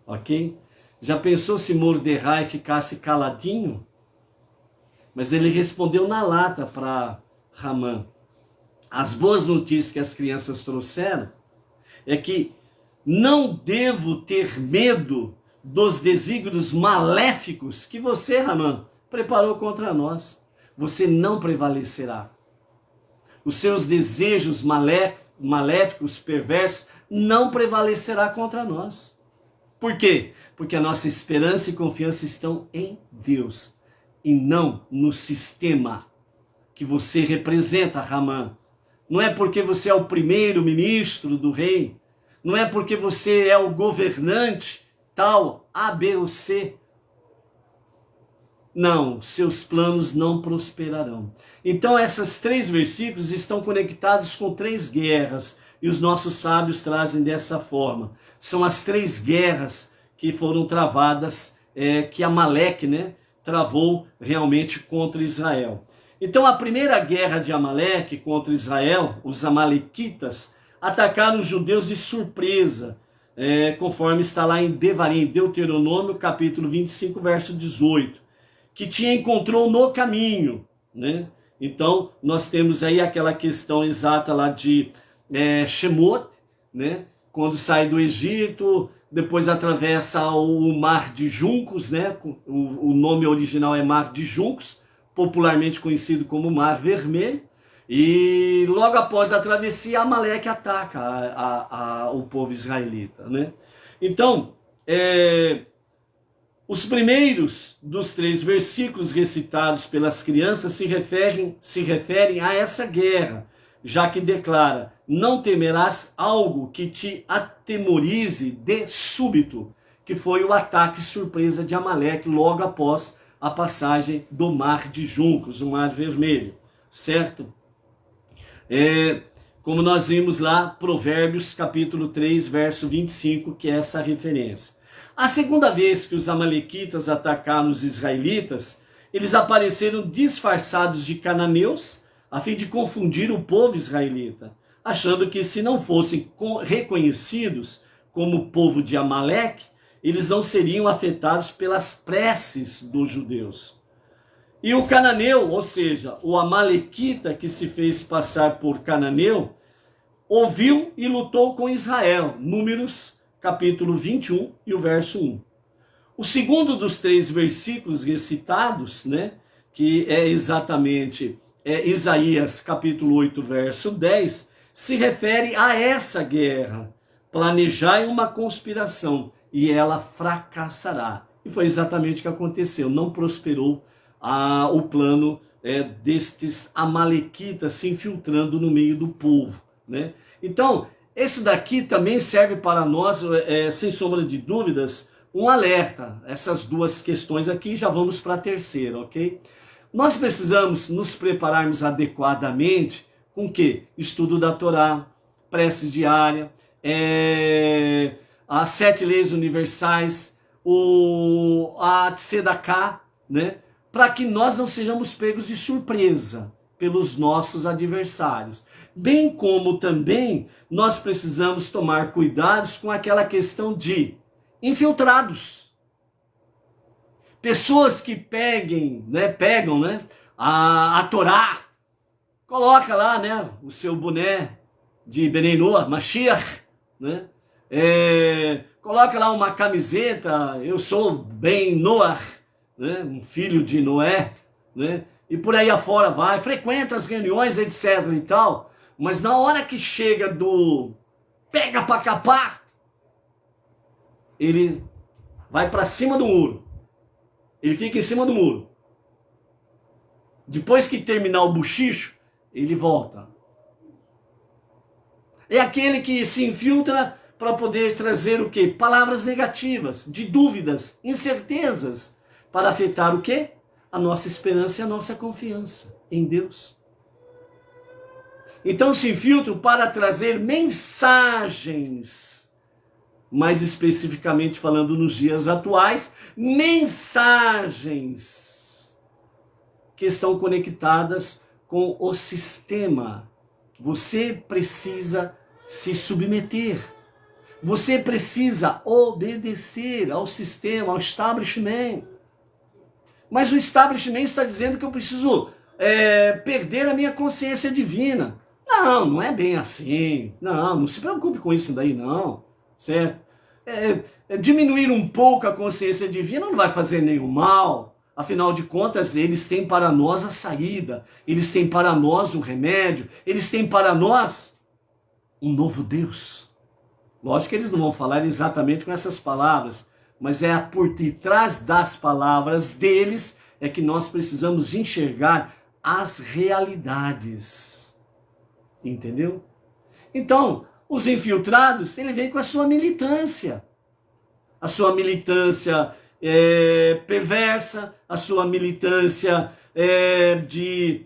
ok? Já pensou se Mordecai ficasse caladinho? Mas ele respondeu na lata para Hamã. As boas notícias que as crianças trouxeram é que não devo ter medo dos desígnios maléficos que você, Hamã, preparou contra nós. Você não prevalecerá. Os seus desejos maléficos, perversos, não prevalecerá contra nós. Por quê? Porque a nossa esperança e confiança estão em Deus e não no sistema que você representa, Hamã. Não é porque você é o primeiro-ministro do rei, não é porque você é o governante tal, A, B ou C. Não, seus planos não prosperarão. Então, esses 3 versículos estão conectados com 3 guerras, e os nossos sábios trazem dessa forma. São as 3 guerras que foram travadas, que Amaleque, né, travou realmente contra Israel. Então, a primeira guerra de Amaleque contra Israel, os amalequitas, atacaram os judeus de surpresa, conforme está lá em Devarim, Deuteronômio, capítulo 25, verso 18. Que encontrou no caminho, né? Então, nós temos aí aquela questão exata lá de Shemot, né? Quando sai do Egito, depois atravessa o Mar de Juncos, né? O nome original é Mar de Juncos, popularmente conhecido como Mar Vermelho, e logo após a travessia, Amaleque ataca o povo israelita, né? Então, os primeiros dos 3 versículos recitados pelas crianças se referem a essa guerra, já que declara: não temerás algo que te atemorize de súbito, que foi o ataque surpresa de Amaleque logo após a passagem do Mar de Juncos, o Mar Vermelho, certo? Como nós vimos lá, Provérbios capítulo 3, verso 25, que é essa referência. A segunda vez que os amalequitas atacaram os israelitas, eles apareceram disfarçados de cananeus, a fim de confundir o povo israelita, achando que se não fossem reconhecidos como povo de Amaleque, eles não seriam afetados pelas preces dos judeus. E o cananeu, ou seja, o amalequita que se fez passar por cananeu, ouviu e lutou com Israel. Números capítulo 21 e o verso 1. O segundo dos 3 versículos recitados, né, que é exatamente Isaías capítulo 8, verso 10, se refere a essa guerra. Planejai uma conspiração e ela fracassará. E foi exatamente o que aconteceu. Não prosperou o plano destes amalequitas se infiltrando no meio do povo, né? Então, isso daqui também serve para nós, sem sombra de dúvidas, um alerta. Essas 2 questões aqui, já vamos para a terceira, ok? Nós precisamos nos prepararmos adequadamente com o quê? Estudo da Torá, preces diária, as 7 leis universais, a Tzedaká, né? Para que nós não sejamos pegos de surpresa pelos nossos adversários. Bem como também nós precisamos tomar cuidados com aquela questão de infiltrados. Pessoas que pegam a Torá, coloca lá, né, o seu boné de Benei Noah, Mashiach, né? Coloca lá uma camiseta, eu sou Ben Noah, né, um filho de Noé, né? E por aí afora vai, frequenta as reuniões, etc e tal, mas na hora que chega do pega pra capar, ele vai para cima do muro. Ele fica em cima do muro. Depois que terminar o bochicho, ele volta. É aquele que se infiltra para poder trazer o quê? Palavras negativas, de dúvidas, incertezas, para afetar o quê? A nossa esperança e a nossa confiança em Deus. Então se infiltram para trazer mensagens, mais especificamente falando nos dias atuais, mensagens que estão conectadas com o sistema. Você precisa se submeter. Você precisa obedecer ao sistema, ao establishment. Mas o establishment está dizendo que eu preciso perder a minha consciência divina. Não, não é bem assim. Não se preocupe com isso daí não, certo? Diminuir um pouco a consciência divina não vai fazer nenhum mal. Afinal de contas, eles têm para nós a saída, eles têm para nós o remédio, eles têm para nós um novo Deus. Lógico que eles não vão falar exatamente com essas palavras, mas por detrás das palavras deles é que nós precisamos enxergar as realidades. Entendeu? Então, os infiltrados, ele vem com a sua militância. A sua militância perversa, a sua militância de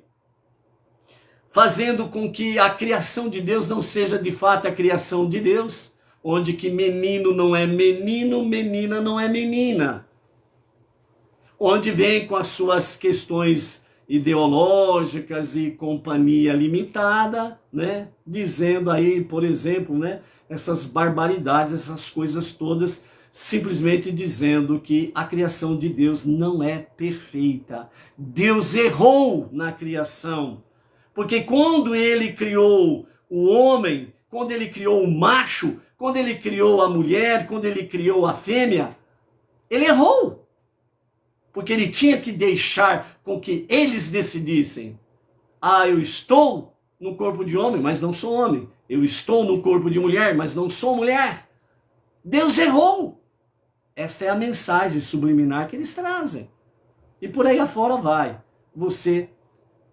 fazendo com que a criação de Deus não seja de fato a criação de Deus, onde que menino não é menino, menina não é menina. Onde vem com as suas questões ideológicas e companhia limitada, né? Dizendo aí, por exemplo, né? Essas barbaridades, essas coisas todas, simplesmente dizendo que a criação de Deus não é perfeita. Deus errou na criação. Porque quando ele criou o homem, quando ele criou o macho, quando ele criou a mulher, quando ele criou a fêmea, ele errou. Porque ele tinha que deixar com que eles decidissem. Eu estou no corpo de homem, mas não sou homem. Eu estou no corpo de mulher, mas não sou mulher. Deus errou. Esta é a mensagem subliminar que eles trazem. E por aí afora vai. Você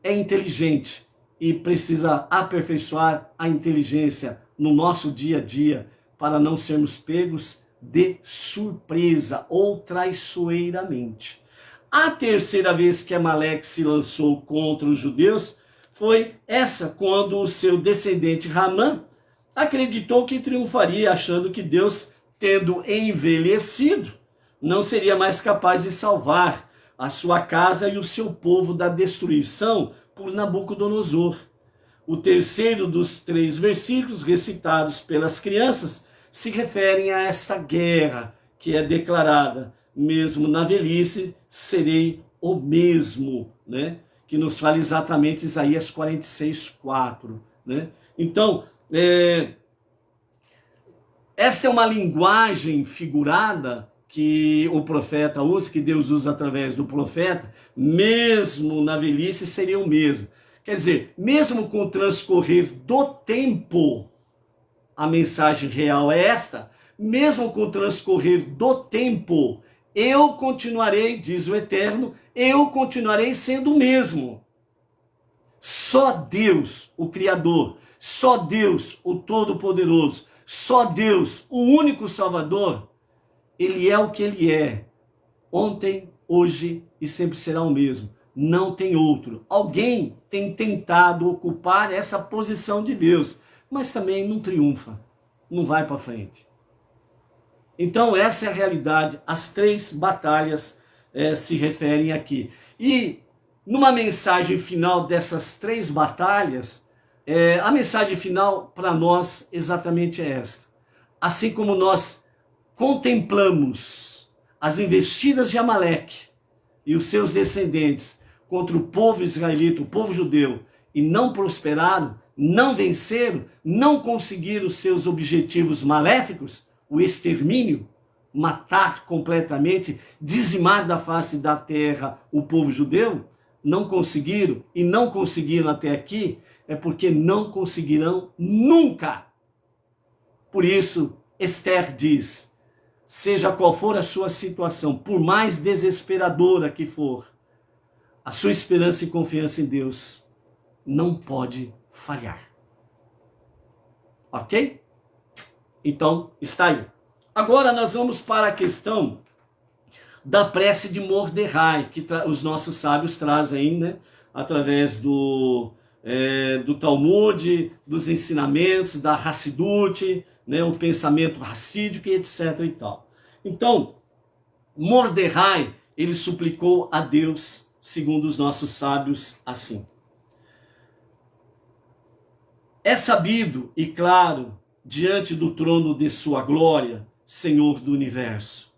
é inteligente e precisa aperfeiçoar a inteligência no nosso dia a dia para não sermos pegos de surpresa ou traiçoeiramente. A terceira vez que Amaleque se lançou contra os judeus foi essa, quando o seu descendente Ramã acreditou que triunfaria, achando que Deus, tendo envelhecido, não seria mais capaz de salvar a sua casa e o seu povo da destruição por Nabucodonosor. O terceiro dos 3 versículos recitados pelas crianças se referem a essa guerra que é declarada: mesmo na velhice serei o mesmo, né? Que nos fala exatamente Isaías 46:4, né? Então, esta é uma linguagem figurada que o profeta usa, que Deus usa através do profeta. Mesmo na velhice seria o mesmo. Quer dizer, mesmo com o transcorrer do tempo, a mensagem real é esta: mesmo com o transcorrer do tempo, eu continuarei, diz o Eterno, eu continuarei sendo o mesmo. Só Deus, o Criador, só Deus, o Todo-Poderoso, só Deus, o único Salvador, ele é o que ele é. Ontem, hoje e sempre será o mesmo. Não tem outro. Alguém tem tentado ocupar essa posição de Deus, mas também não triunfa, não vai para frente. Então essa é a realidade. As 3 batalhas se referem aqui. E numa mensagem final dessas 3 batalhas, a mensagem final para nós exatamente é esta. Assim como nós contemplamos as investidas de Amaleque e os seus descendentes contra o povo israelita, o povo judeu, e não prosperaram, não venceram, não conseguiram os seus objetivos maléficos, o extermínio, matar completamente, dizimar da face da terra o povo judeu, não conseguiram e não conseguiram até aqui, é porque não conseguirão nunca. Por isso, Esther diz: seja qual for a sua situação, por mais desesperadora que for, a sua esperança e confiança em Deus não pode falhar. Ok? Então, está aí. Agora nós vamos para a questão da prece de Mordecai, que os nossos sábios trazem, né? Através do Talmud, dos ensinamentos, da Hassidut, né? O pensamento racídico e etc. e tal. Então, Mordecai, ele suplicou a Deus, segundo os nossos sábios, assim: é sabido e claro diante do trono de sua glória, Senhor do universo.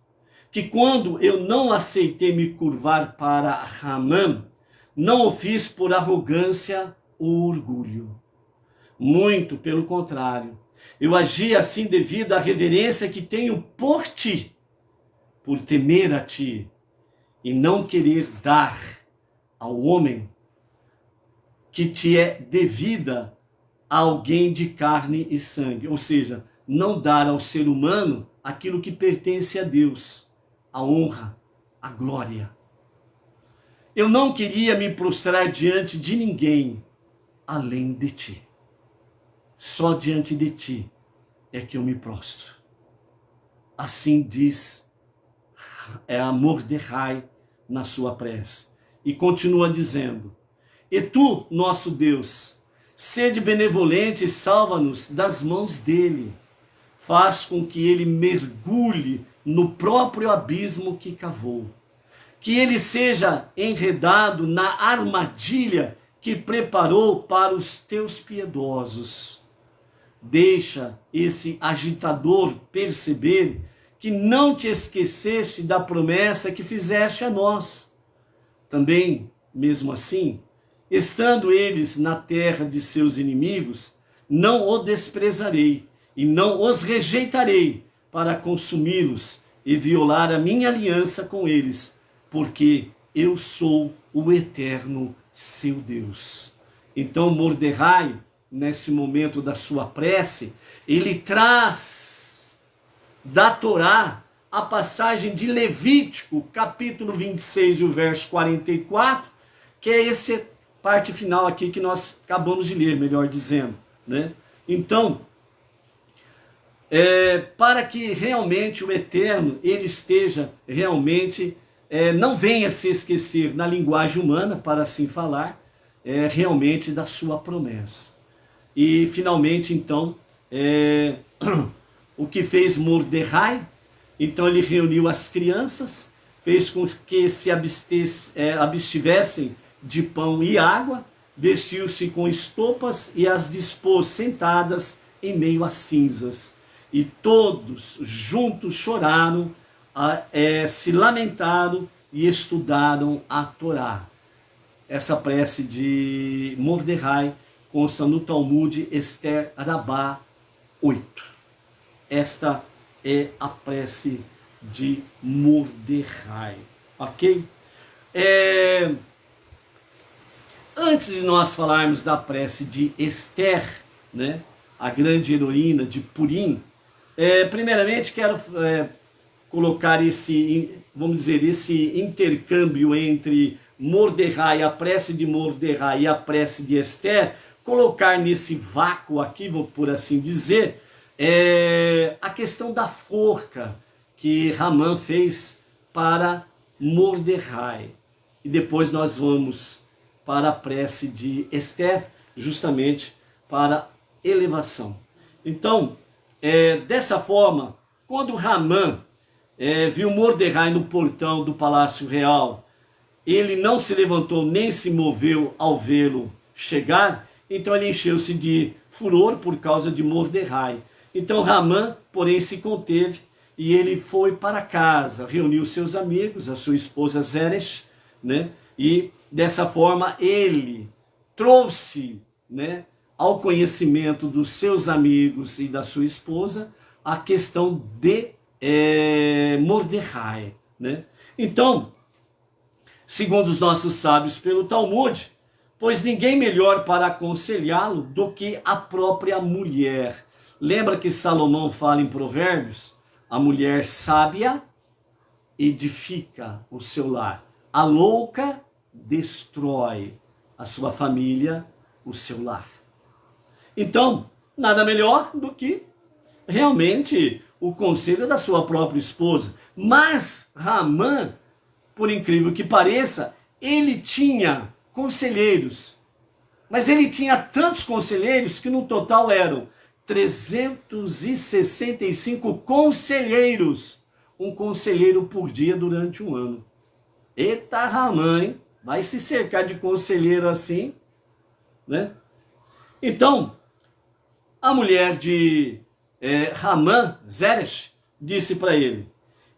Que quando eu não aceitei me curvar para Ramã, não o fiz por arrogância ou orgulho. Muito pelo contrário. Eu agi assim devido à reverência que tenho por ti, por temer a ti, e não querer dar ao homem que te é devida a alguém de carne e sangue. Ou seja, não dar ao ser humano aquilo que pertence a Deus, a honra, a glória. Eu não queria me prostrar diante de ninguém além de ti. Só diante de ti é que eu me prostro. Assim diz a Mordecai na sua prece. E continua dizendo: e tu, nosso Deus, sede benevolente e salva-nos das mãos dele. Faz com que ele mergulhe no próprio abismo que cavou. Que ele seja enredado na armadilha que preparou para os teus piedosos. Deixa esse agitador perceber que não te esqueceste da promessa que fizeste a nós. Também, mesmo assim, estando eles na terra de seus inimigos, não o desprezarei e não os rejeitarei para consumi-los e violar a minha aliança com eles, porque eu sou o eterno seu Deus. Então Mordecai, nesse momento da sua prece, ele traz da Torá a passagem de Levítico, capítulo 26 e o verso 44, que é essa parte final aqui que nós acabamos de ler, melhor dizendo, né? Então, para que realmente o Eterno, ele esteja realmente, não venha se esquecer na linguagem humana, para assim falar, realmente da sua promessa. E finalmente, então, o que fez Mordecai? Então ele reuniu as crianças, fez com que se abstivessem de pão e água, vestiu-se com estopas e as dispôs sentadas em meio às cinzas. E todos juntos choraram, se lamentaram e estudaram a Torá. Essa prece de Mordecai consta no Talmud Esther Rabá 8. Esta é a prece de Mordecai, ok? Antes de nós falarmos da prece de Esther, né, a grande heroína de Purim, primeiramente quero colocar vamos dizer, esse intercâmbio entre Mordecai, a prece de Mordecai e a prece de Esther, colocar nesse vácuo aqui, por assim dizer, a questão da forca que Ramã fez para Mordecai. E depois nós vamos para a prece de Esther, justamente para elevação. Então, dessa forma, quando Ramã viu Mordecai no portão do palácio real, ele não se levantou nem se moveu ao vê-lo chegar, então ele encheu-se de furor por causa de Mordecai. Então Ramã, porém, se conteve e ele foi para casa, reuniu seus amigos, a sua esposa Zeresh, né? E dessa forma ele trouxe, né, ao conhecimento dos seus amigos e da sua esposa a questão de Mordecai, né? Então, segundo os nossos sábios pelo Talmud, pois ninguém melhor para aconselhá-lo do que a própria mulher. Lembra que Salomão fala em Provérbios? A mulher sábia edifica o seu lar. A louca destrói a sua família, o seu lar. Então, nada melhor do que realmente o conselho da sua própria esposa. Mas Ramã, por incrível que pareça, ele tinha conselheiros. Mas ele tinha tantos conselheiros que no total eram 365 conselheiros. Um conselheiro por dia durante um ano. Eita Ramã, hein? Vai se cercar de conselheiro assim, né? Então, a mulher de Haman, Zeresh, disse para ele: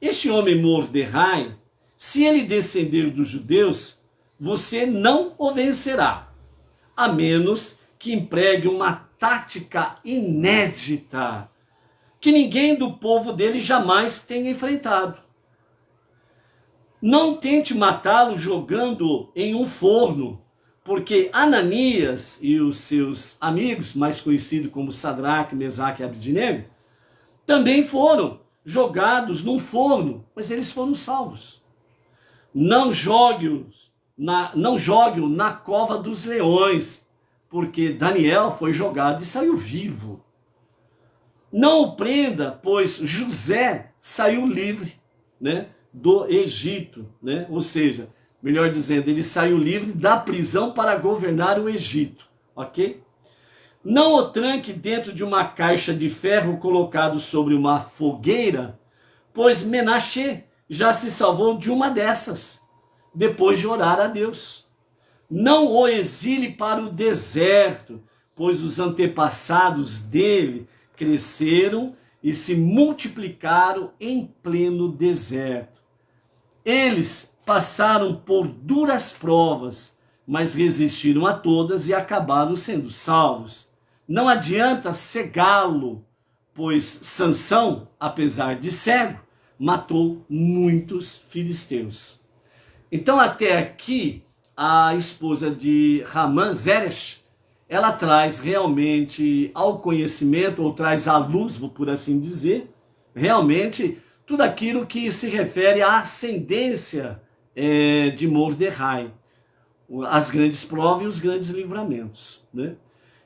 este homem Mordecai, se ele descender dos judeus, você não o vencerá, a menos que empregue uma tática inédita, que ninguém do povo dele jamais tenha enfrentado. Não tente matá-lo jogando em um forno, porque Ananias e os seus amigos, mais conhecidos como Sadraque, Mesaque e Abednego, também foram jogados num forno, mas eles foram salvos. Não jogue-o na cova dos leões, porque Daniel foi jogado e saiu vivo. Não o prenda, pois José saiu livre, né, do Egito, né? Ou seja, melhor dizendo, ele saiu livre da prisão para governar o Egito, ok? Não o tranque dentro de uma caixa de ferro colocado sobre uma fogueira, pois Menaxê já se salvou de uma dessas, depois de orar a Deus. Não o exile para o deserto, pois os antepassados dele cresceram e se multiplicaram em pleno deserto. Eles passaram por duras provas, mas resistiram a todas e acabaram sendo salvos. Não adianta cegá-lo, pois Sansão, apesar de cego, matou muitos filisteus. Então até aqui, a esposa de Haman, Zeresh, ela traz realmente ao conhecimento, ou traz à luz, por assim dizer, realmente tudo aquilo que se refere à ascendência de Mordecai, as grandes provas e os grandes livramentos, né?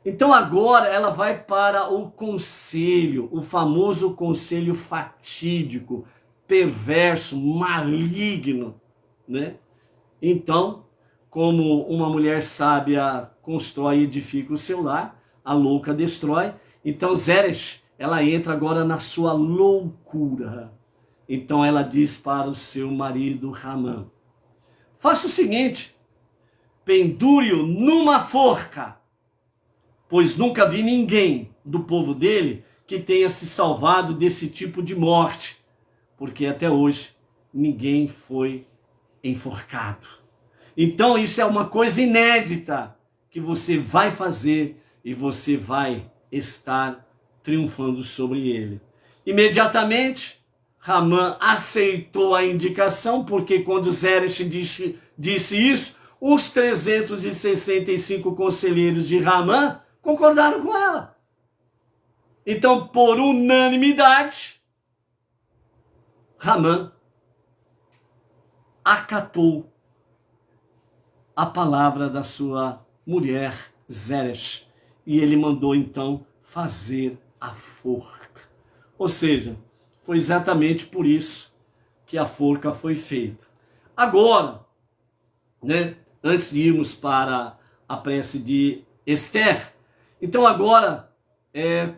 Então agora ela vai para o conselho, o famoso conselho fatídico, perverso, maligno, né? Então, como uma mulher sábia constrói e edifica o seu lar, a louca destrói. Então Zeresh, ela entra agora na sua loucura. Então ela diz para o seu marido Haman: faça o seguinte, pendure-o numa forca, pois nunca vi ninguém do povo dele que tenha se salvado desse tipo de morte, porque até hoje ninguém foi enforcado. Então isso é uma coisa inédita que você vai fazer e você vai estar triunfando sobre ele. Imediatamente, Haman aceitou a indicação, porque quando Zeresh disse isso, os 365 conselheiros de Haman concordaram com ela. Então, por unanimidade, Haman acatou a palavra da sua mulher Zeresh, e ele mandou então fazer a forca. Ou seja, foi exatamente por isso que a forca foi feita. Agora, né, antes de irmos para a prece de Esther, então agora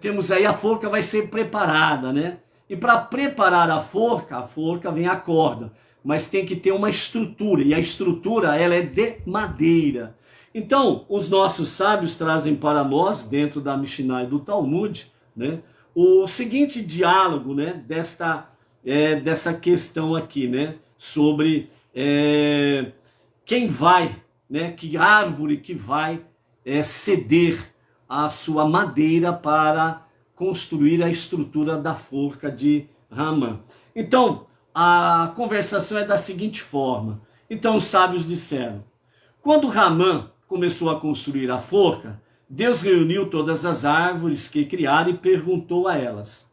temos aí a forca vai ser preparada, né? E para preparar a forca vem a corda, mas tem que ter uma estrutura, e a estrutura ela é de madeira. Então, os nossos sábios trazem para nós, dentro da Mishnah e do Talmud, né, o seguinte diálogo, né, dessa questão aqui, né, sobre quem vai, né, que árvore que vai ceder a sua madeira para construir a estrutura da forca de Haman. Então, a conversação é da seguinte forma. Então os sábios disseram: quando Haman começou a construir a forca, Deus reuniu todas as árvores que criara e perguntou a elas: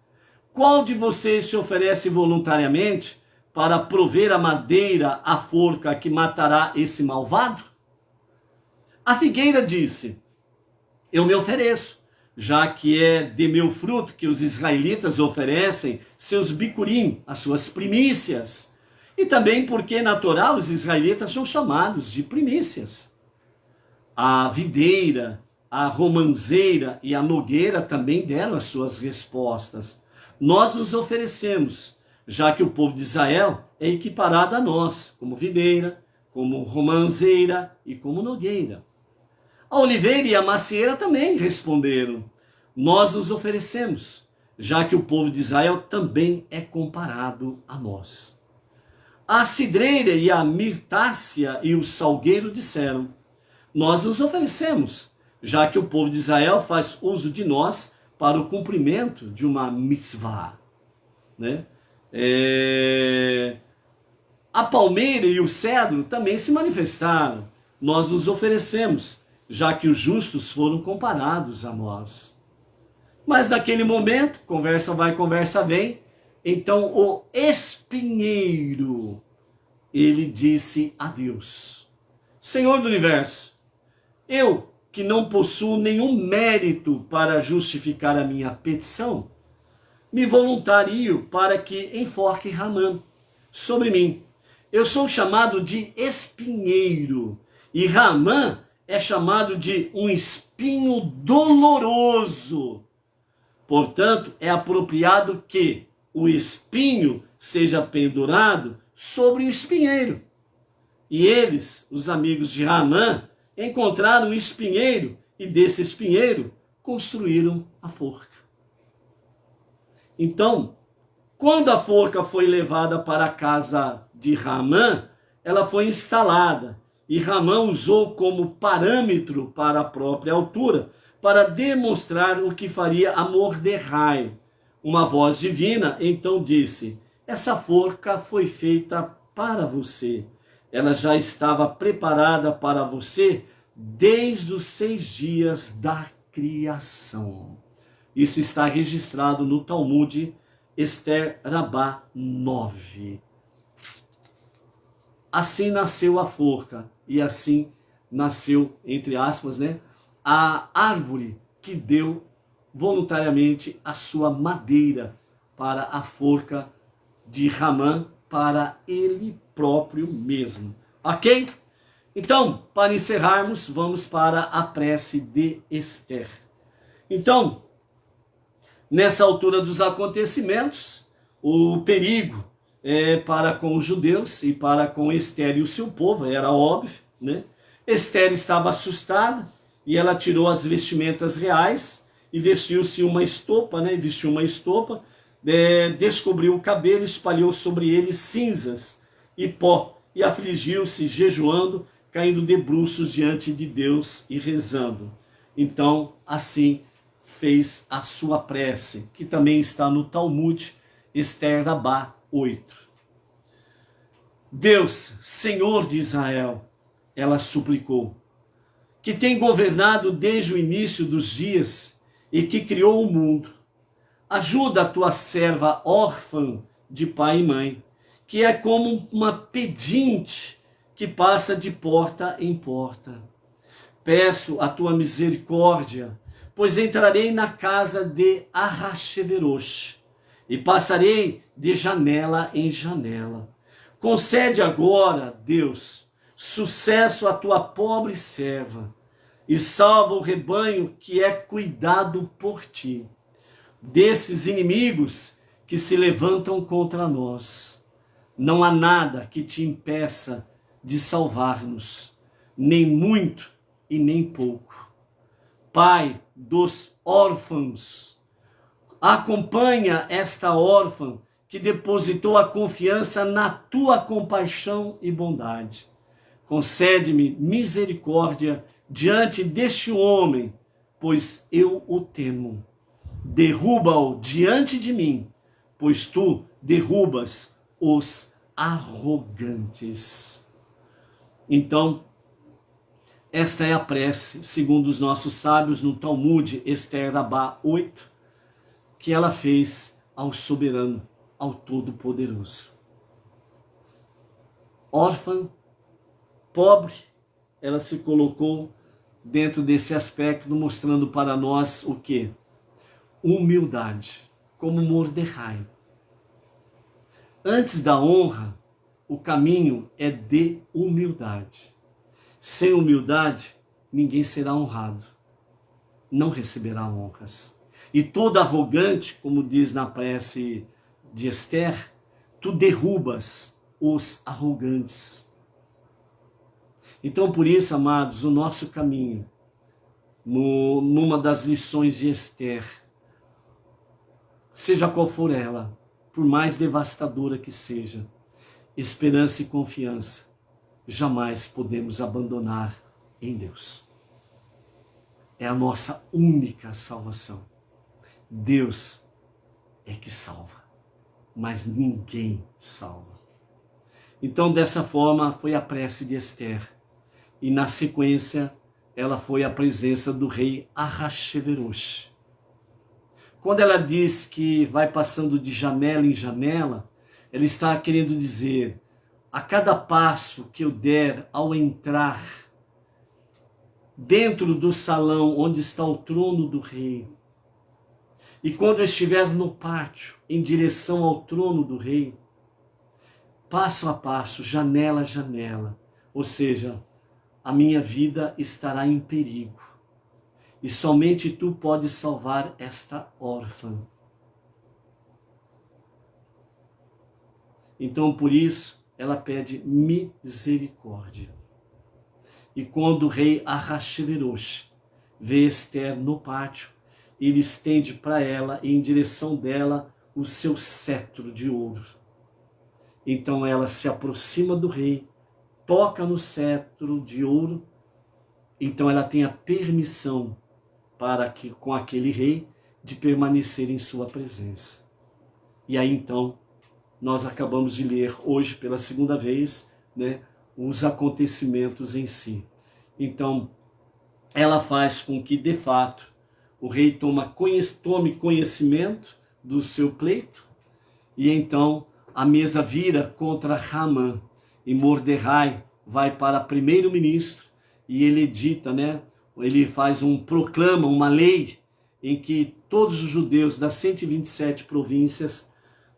qual de vocês se oferece voluntariamente para prover a madeira à forca que matará esse malvado? A figueira disse: eu me ofereço, já que é de meu fruto que os israelitas oferecem seus bicurim, as suas primícias. E também porque, natural, os israelitas são chamados de primícias. A videira, a romanceira e a nogueira também deram as suas respostas. Nós nos oferecemos, já que o povo de Israel é equiparado a nós, como videira, como romanceira e como nogueira. A oliveira e a macieira também responderam: nós nos oferecemos, já que o povo de Israel também é comparado a nós. A cidreira e a mirtácea e o salgueiro disseram: nós nos oferecemos, já que o povo de Israel faz uso de nós para o cumprimento de uma mitzvah. Né? A palmeira e o cedro também se manifestaram. Nós nos oferecemos, já que os justos foram comparados a nós. Mas naquele momento, conversa vai, conversa vem, então o espinheiro, ele disse a Deus: Senhor do universo, eu que não possuo nenhum mérito para justificar a minha petição, me voluntario para que enforque Ramã sobre mim. Eu sou chamado de espinheiro, e Ramã é chamado de um espinho doloroso. Portanto, é apropriado que o espinho seja pendurado sobre o espinheiro. E eles, os amigos de Ramã, encontraram um espinheiro e desse espinheiro construíram a forca. Então, quando a forca foi levada para a casa de Ramã, ela foi instalada e Ramã usou como parâmetro para a própria altura, para demonstrar o que faria a Mordecai. Uma voz divina então disse: essa forca foi feita para você. Ela já estava preparada para você desde os 6 dias da criação. Isso está registrado no Talmud, Esther Rabá 9. Assim nasceu a forca, e assim nasceu, entre aspas, né, a árvore que deu voluntariamente a sua madeira para a forca de Ramã, para ele próprio mesmo. Ok? Então, para encerrarmos, vamos para a prece de Esther. Então, nessa altura dos acontecimentos, o perigo para com os judeus e para com Esther e o seu povo era óbvio, né? Esther estava assustada e ela tirou as vestimentas reais e vestiu-se uma estopa, né? Vestiu uma estopa, descobriu o cabelo, espalhou sobre ele cinzas e pó e afligiu-se, jejuando, caindo de bruços diante de Deus e rezando. Então, assim, fez a sua prece, que também está no Talmud, Esther Rabá 8. Deus, Senhor de Israel, ela suplicou, que tem governado desde o início dos dias e que criou o mundo, ajuda a tua serva órfã de pai e mãe, que é como uma pedinte que passa de porta em porta. Peço a tua misericórdia, pois entrarei na casa de Ahasverosh e passarei de janela em janela. Concede agora, Deus, sucesso à tua pobre serva e salva o rebanho que é cuidado por ti, desses inimigos que se levantam contra nós. Não há nada que te impeça de salvar-nos, nem muito e nem pouco. Pai dos órfãos, acompanha esta órfã que depositou a confiança na tua compaixão e bondade. Concede-me misericórdia diante deste homem, pois eu o temo. Derruba-o diante de mim, pois tu derrubas os arrogantes. Então, esta é a prece, segundo os nossos sábios no Talmud, Esther Rabá 8, que ela fez ao soberano, ao Todo-Poderoso. Órfã, pobre, ela se colocou dentro desse aspecto, mostrando para nós o quê? Humildade, como Mordecai. Antes da honra, o caminho é de humildade. Sem humildade, ninguém será honrado, não receberá honras. E todo arrogante, como diz na prece de Esther, tu derrubas os arrogantes. Então, por isso, amados, o nosso caminho, numa das lições de Esther, seja qual for ela, por mais devastadora que seja, esperança e confiança jamais podemos abandonar em Deus. É a nossa única salvação. Deus é que salva, mas ninguém salva. Então, dessa forma, foi a prece de Esther. E na sequência, ela foi à presença do rei Ahasverosh. Quando ela diz que vai passando de janela em janela, ela está querendo dizer, a cada passo que eu der ao entrar dentro do salão onde está o trono do rei, e quando eu estiver no pátio, em direção ao trono do rei, passo a passo, janela a janela, ou seja, a minha vida estará em perigo. E somente tu podes salvar esta órfã. Então, por isso, ela pede misericórdia. E quando o rei Ahasverosh vê Esther no pátio, ele estende para ela e em direção dela o seu cetro de ouro. Então ela se aproxima do rei, toca no cetro de ouro, então ela tem a permissão para que com aquele rei de permanecer em sua presença. E aí então nós acabamos de ler hoje pela segunda vez, né, os acontecimentos em si. Então ela faz com que de fato o rei tome conhecimento do seu pleito, e então a mesa vira contra Haman, e Mordecai vai para primeiro-ministro, e ele edita, né? Ele proclama uma lei em que todos os judeus das 127 províncias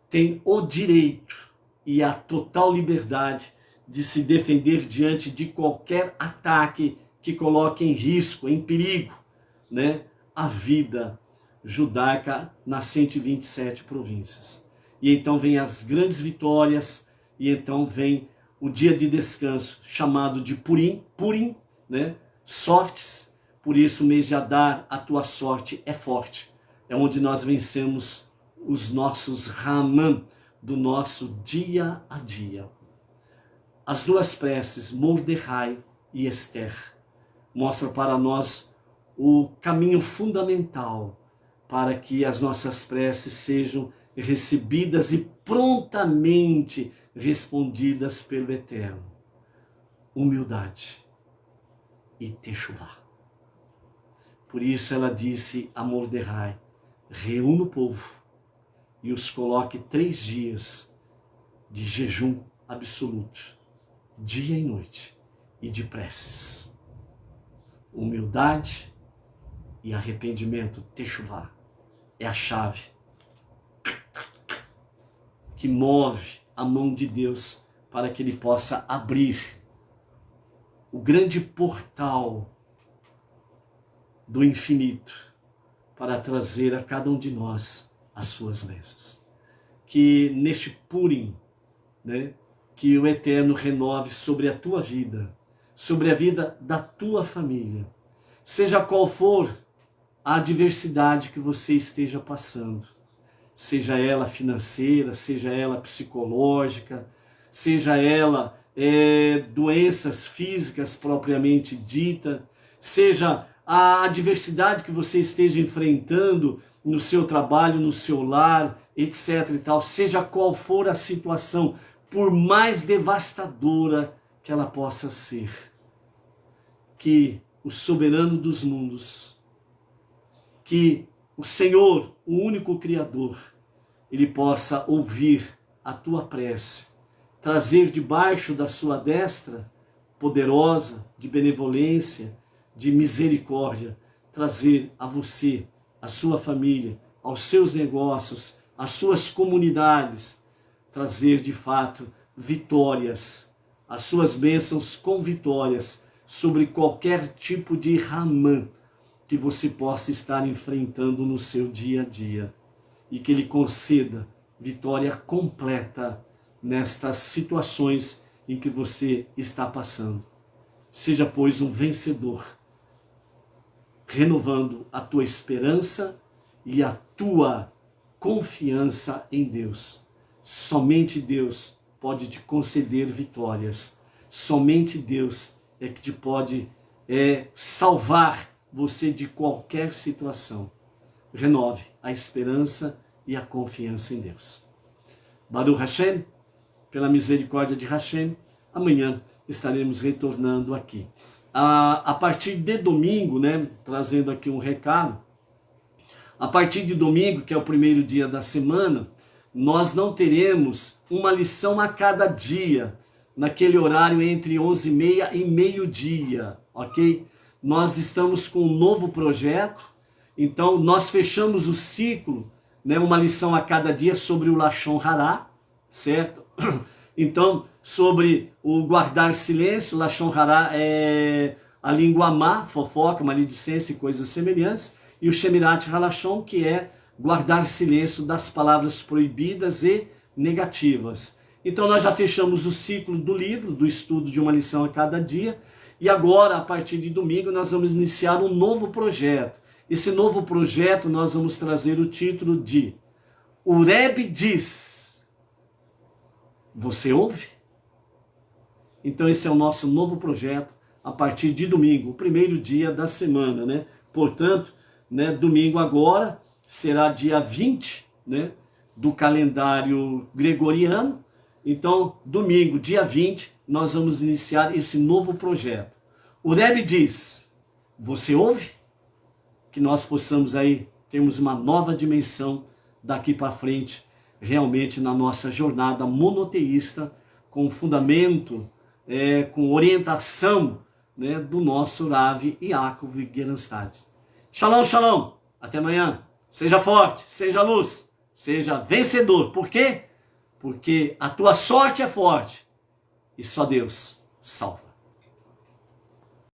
têm o direito e a total liberdade de se defender diante de qualquer ataque que coloque em risco, em perigo, né, a vida judaica nas 127 províncias. E então vem as grandes vitórias, e então vem o dia de descanso, chamado de Purim, né, sortes. Por isso o mês de Adar, a tua sorte é forte. É onde nós vencemos os nossos Haman do nosso dia a dia. As duas preces, Mordecai e Esther, mostram para nós o caminho fundamental para que as nossas preces sejam recebidas e prontamente respondidas pelo Eterno. Humildade e techuvá. Por isso ela disse a Mordecai, reúna o povo e os coloque 3 dias de jejum absoluto, dia e noite, e de preces. Humildade e arrependimento, techuvá, é a chave que move a mão de Deus para que ele possa abrir o grande portal do infinito para trazer a cada um de nós as suas bênçãos. Que neste Purim, né, que o Eterno renove sobre a tua vida, sobre a vida da tua família, seja qual for a adversidade que você esteja passando, seja ela financeira, seja ela psicológica, seja ela doenças físicas propriamente dita, seja a adversidade que você esteja enfrentando no seu trabalho, no seu lar, etc. e tal, seja qual for a situação, por mais devastadora que ela possa ser, que o soberano dos mundos, que o Senhor, o único Criador, ele possa ouvir a tua prece, trazer debaixo da sua destra poderosa de benevolência, de misericórdia, trazer a você, a sua família, aos seus negócios, às suas comunidades, trazer de fato vitórias, as suas bênçãos com vitórias sobre qualquer tipo de Haman que você possa estar enfrentando no seu dia a dia, e que ele conceda vitória completa nestas situações em que você está passando. Seja, pois, um vencedor, renovando a tua esperança e a tua confiança em Deus. Somente Deus pode te conceder vitórias. Somente Deus é que te pode salvar você de qualquer situação. Renove a esperança e a confiança em Deus. Baruch Hashem, pela misericórdia de Hashem, amanhã estaremos retornando aqui. A partir de domingo, né, trazendo aqui um recado, a partir de domingo, que é o primeiro dia da semana, nós não teremos uma lição a cada dia, naquele horário entre 11h30 e meio-dia, ok? Nós estamos com um novo projeto, então nós fechamos o ciclo, né, uma lição a cada dia sobre o Lashon Hará, certo? Então, sobre o guardar silêncio, Lashon Hará é a língua má, fofoca, maledicência e coisas semelhantes, e o Shemirat Halashon, que é guardar silêncio das palavras proibidas e negativas. Então nós já fechamos o ciclo do livro, do estudo de uma lição a cada dia, e agora, a partir de domingo, nós vamos iniciar um novo projeto. Esse novo projeto nós vamos trazer o título de O Rebbe Diz. Você ouve? Então esse é o nosso novo projeto a partir de domingo, o primeiro dia da semana, né? Portanto, né, domingo agora será dia 20, né, do calendário gregoriano. Então, domingo, dia 20, nós vamos iniciar esse novo projeto. O Rebbe diz, você ouve? Que nós possamos aí termos uma nova dimensão daqui para frente, realmente na nossa jornada monoteísta, com fundamento, com orientação, né, do nosso Rav Yaakov Geranstad. Shalom, shalom. Até amanhã. Seja forte, seja luz, seja vencedor. Por quê? Porque a tua sorte é forte e só Deus salva.